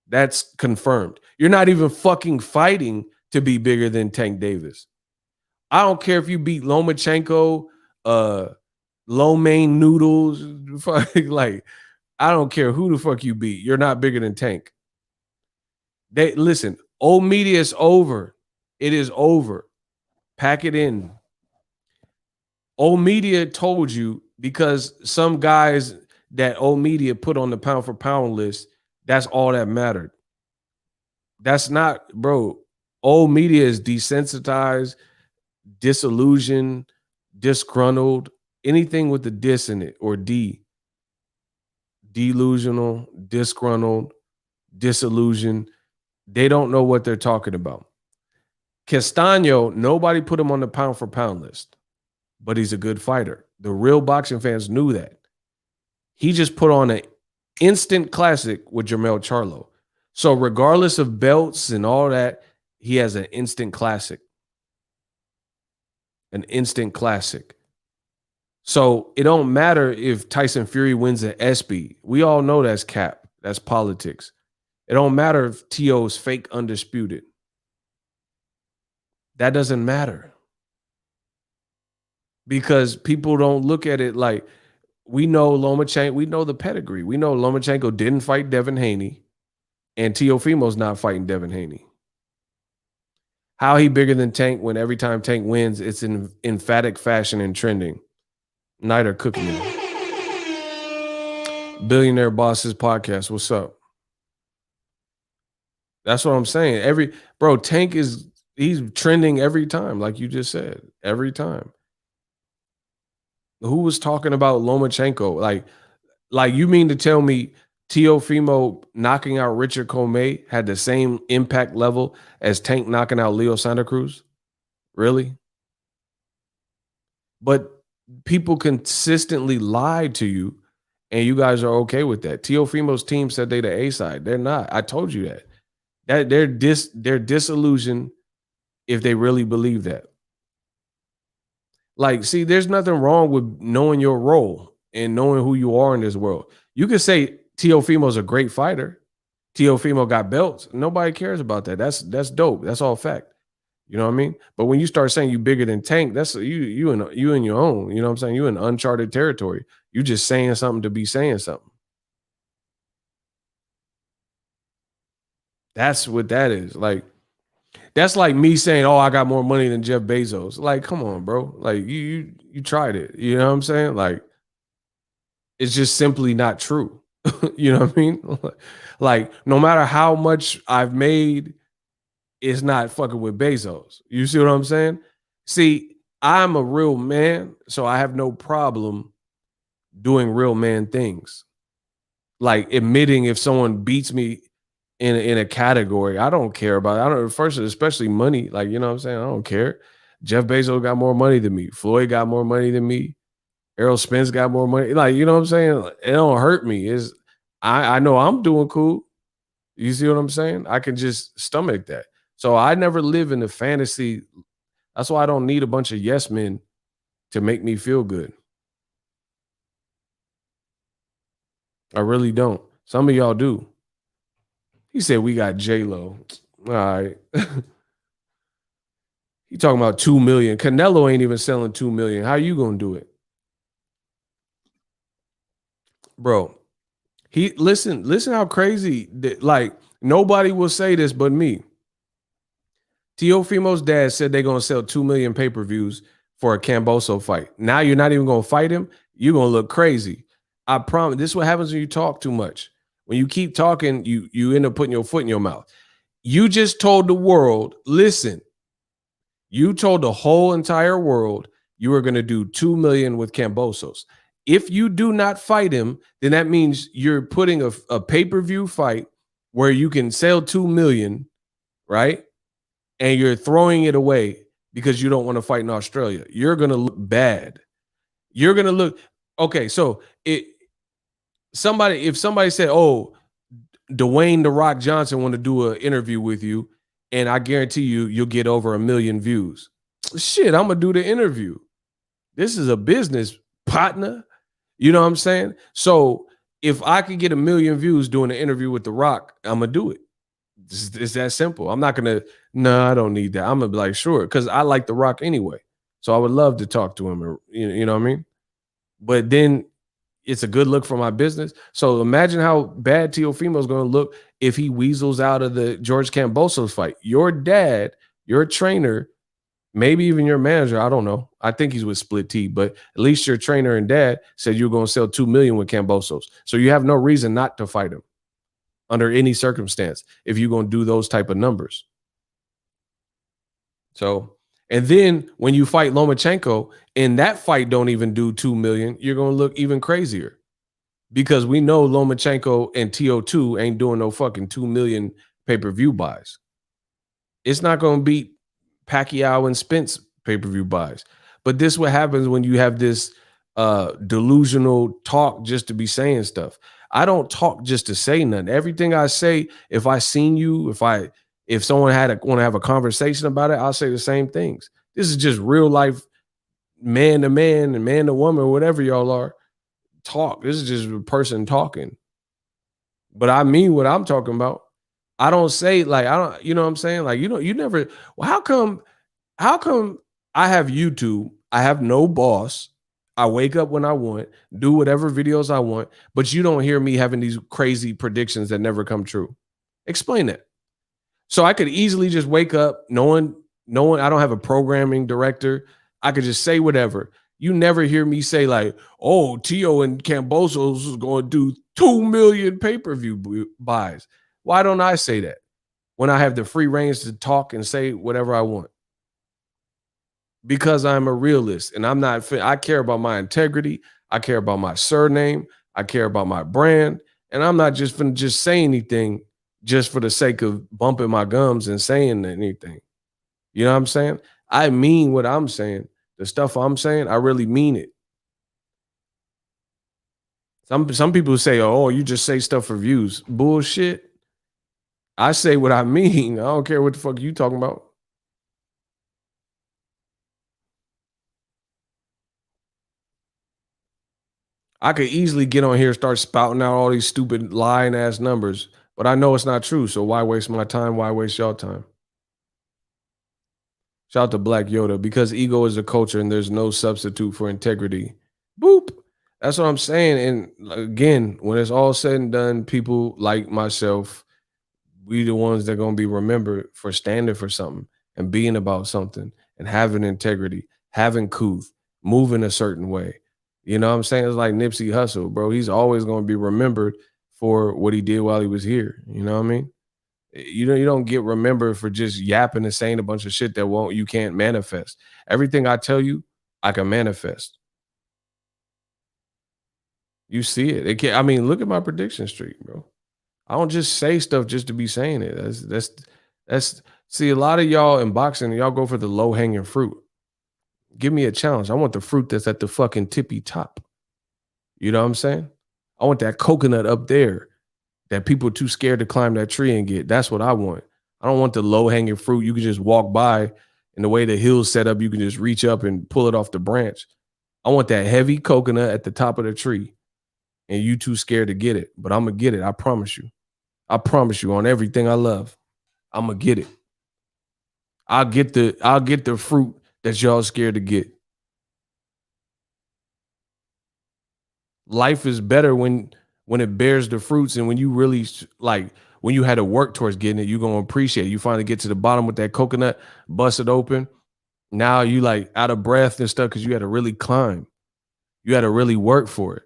That's confirmed. You're not even fucking fighting to be bigger than Tank Davis. I don't care if you beat Lomachenko, Lo Mein Noodles, like, I don't care who the fuck you beat. You're not bigger than Tank. Listen, old media is over. It is over. Pack it in. Old media told you because some guys that old media put on the pound for pound list, that's all that mattered. That's not, bro. Old media is desensitized, disillusioned, disgruntled, anything with the dis in it or D. Delusional, disgruntled, disillusioned. They don't know what they're talking about. Castaño, nobody put him on the pound for pound list, but he's a good fighter. The real boxing fans knew that. He just put on an instant classic with Jermell Charlo. So regardless of belts and all that, he has an instant classic. An instant classic. So it don't matter if Tyson Fury wins an ESPY. We all know that's cap. That's politics. It don't matter if T.O.'s fake undisputed. That doesn't matter. Because people don't look at it like, we know Lomachenko, we know the pedigree. We know Lomachenko didn't fight Devin Haney, and Teofimo's not fighting Devin Haney. How he bigger than Tank when every time Tank wins, it's in emphatic fashion and trending. Night are cooking it. Billionaire Bosses Podcast. What's up? That's what I'm saying. Tank he's trending every time, like you just said. Every time. Who was talking about Lomachenko? Like you mean to tell me Teofimo knocking out Richard Comey had the same impact level as Tank knocking out Leo Santa Cruz? Really? But people consistently lied to you, and you guys are okay with that. Teofimo's team said they the A side. They're not. I told you that. They're disillusioned if they really believe that. Like, see, there's nothing wrong with knowing your role and knowing who you are in this world. You could say Teofimo's a great fighter. Teofimo got belts. Nobody cares about that. That's dope. That's all fact. You know what I mean? But when you start saying you bigger than Tank, that's you in your own. You know what I'm saying? You in uncharted territory. You just saying something to be saying something. That's what that is. Like, that's like me saying, "Oh, I got more money than Jeff Bezos." Like, come on, bro. Like, you tried it. You know what I'm saying? Like, it's just simply not true. You know what I mean? Like, no matter how much I've made, it's not fucking with Bezos. You see what I'm saying? See, I'm a real man, so I have no problem doing real man things. Like admitting if someone beats me in a category, I don't care about it. I don't, first, especially money. Like, you know what I'm saying? I don't care. Jeff Bezos got more money than me. Floyd got more money than me. Errol Spence got more money. Like, you know what I'm saying? It don't hurt me. I know I'm doing cool. You see what I'm saying? I can just stomach that. So I never live in the fantasy. That's why I don't need a bunch of yes men to make me feel good. I really don't. Some of y'all do. He said we got J-Lo. All right. He talking about 2 million. Canelo ain't even selling 2 million. How you gonna do it? Bro, listen how crazy, like, nobody will say this but me. Teofimo's dad said they're gonna sell 2 million pay-per-views for a Camboso fight. Now you're not even gonna fight him. You're gonna look crazy. I promise. This is what happens when you talk too much. When you keep talking, you end up putting your foot in your mouth. You just told the world, listen, you told the whole entire world you were going to do 2 million with Cambosos. If you do not fight him, then that means you're putting a pay-per-view fight where you can sell 2 million, right? And you're throwing it away because you don't want to fight in Australia. You're going to look bad. You're going to look, okay, so If somebody said, "Oh, Dwayne the Rock Johnson want to do an interview with you," and I guarantee you'll get over 1 million views. Shit, I'm gonna do the interview. This is a business partner. You know what I'm saying? So if I could get 1 million views doing an interview with The Rock, I'm gonna do it. It's that simple. I'm not gonna. No, I don't need that. I'm gonna be like, sure, because I like The Rock anyway. So I would love to talk to him. You know what I mean? But then it's a good look for my business. So imagine how bad Teofimo is going to look if he weasels out of the George Kambosos fight. Your dad, your trainer, maybe even your manager, I don't know. I think he's with Split T, but at least your trainer and dad said you're going to sell 2 million with Kambosos. So you have no reason not to fight him under any circumstance if you're going to do those type of numbers. So, and then when you fight Lomachenko and that fight don't even do 2 million, you're going to look even crazier because we know Lomachenko and TO2 ain't doing no fucking 2 million pay-per-view buys. It's not going to beat Pacquiao and Spence pay-per-view buys. But this is what happens when you have this delusional talk just to be saying stuff. I don't talk just to say nothing. Everything I say, if I seen you, if someone want to have a conversation about it, I'll say the same things. This is just real life, man to man and man to woman, whatever y'all are. Talk. This is just a person talking. But I mean what I'm talking about. I don't say like I don't, you know what I'm saying? Like, you never, well, how come I have YouTube? I have no boss. I wake up when I want, do whatever videos I want, but you don't hear me having these crazy predictions that never come true. Explain that. So I could easily just wake up knowing I don't have a programming director. I could just say whatever. You never hear me say like, oh, Tio and Kambosos is going to do 2 million pay-per-view buys. Why don't I say that when I have the free reins to talk and say whatever I want? Because I'm a realist and I care about my integrity. I care about my surname. I care about my brand. And I'm not just finna just say anything just for the sake of bumping my gums and saying anything. You know what I'm saying? I mean what I'm saying. The stuff I'm saying, I really mean it. Some people say, oh, you just say stuff for views. Bullshit. I say what I mean. I don't care what the fuck you talking about. I could easily get on here and start spouting out all these stupid lying ass numbers, but I know it's not true. So why waste my time? Why waste your time? Shout out to Black Yoda because ego is a culture and there's no substitute for integrity. Boop. That's what I'm saying. And again, when it's all said and done, people like myself, we the ones that are gonna be remembered for standing for something and being about something and having integrity, having couth, moving a certain way. You know what I'm saying? It's like Nipsey Hussle, bro. He's always gonna be remembered for what he did while he was here. You know what I mean? You don't get remembered for just yapping and saying a bunch of shit that you can't manifest. Everything I tell you, I can manifest. You see it. I mean, look at my prediction streak, bro. I don't just say stuff just to be saying it. That's see, a lot of y'all in boxing, y'all go for the low hanging fruit. Give me a challenge. I want the fruit that's at the fucking tippy top. You know what I'm saying? I want that coconut up there that people are too scared to climb that tree and get. That's what I want. I don't want the low hanging fruit. You can just walk by and the way the hill's set up, you can just reach up and pull it off the branch. I want that heavy coconut at the top of the tree and you too scared to get it, but I'm going to get it. I promise you. I promise you on everything I love. I'm going to get it. I'll get the fruit that y'all scared to get. Life is better when it bears the fruits and when you really when you had to work towards getting it, you're going to appreciate it. You finally get to the bottom with that coconut, bust it open. Now you like out of breath and stuff because you had to really climb. You had to really work for it.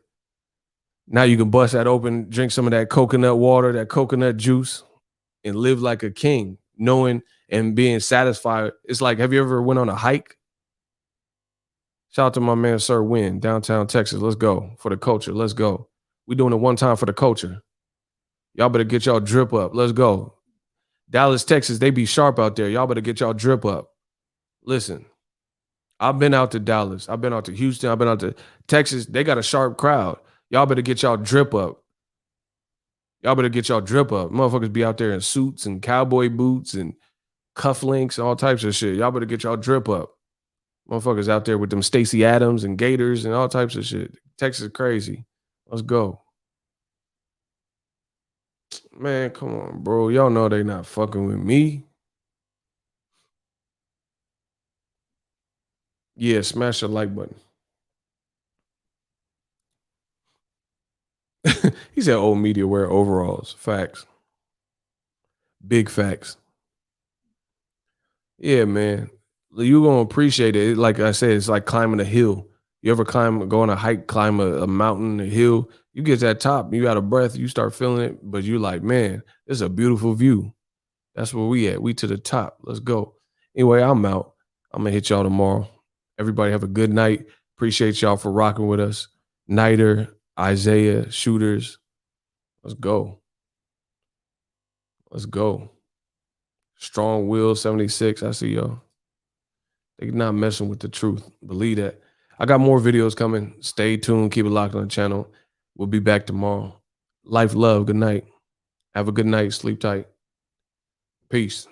Now you can bust that open, drink some of that coconut water, that coconut juice, and live like a king, knowing and being satisfied. It's like, have you ever went on a hike? Shout out to my man, Sir Win, downtown Texas. Let's go for the culture. Let's go. We doing it one time for the culture. Y'all better get y'all drip up. Let's go. Dallas, Texas, they be sharp out there. Y'all better get y'all drip up. Listen, I've been out to Dallas. I've been out to Houston. I've been out to Texas. They got a sharp crowd. Y'all better get y'all drip up. Y'all better get y'all drip up. Motherfuckers be out there in suits and cowboy boots and cufflinks and all types of shit. Y'all better get y'all drip up. Motherfuckers out there with them Stacey Adams and Gators and all types of shit. Texas is crazy. Let's go. Man, come on, bro. Y'all know they not fucking with me. Yeah, smash the like button. He said old media wear overalls. Facts. Big facts. Yeah, man. You gonna appreciate it. Like I said, it's like climbing a hill. You ever go on a hike, climb a mountain, a hill? You get to that top, you out of breath, you start feeling it, but you like, man, this is a beautiful view. That's where we at. We to the top. Let's go. Anyway, I'm out. I'm gonna hit y'all tomorrow. Everybody have a good night. Appreciate y'all for rocking with us. Niter, Isaiah, shooters. Let's go. Let's go. Strong Will 76. I see y'all. They not messing with the truth. Believe that. I got more videos coming. Stay tuned. Keep it locked on the channel. We'll be back tomorrow. Life, love. Good night. Have a good night. Sleep tight. Peace.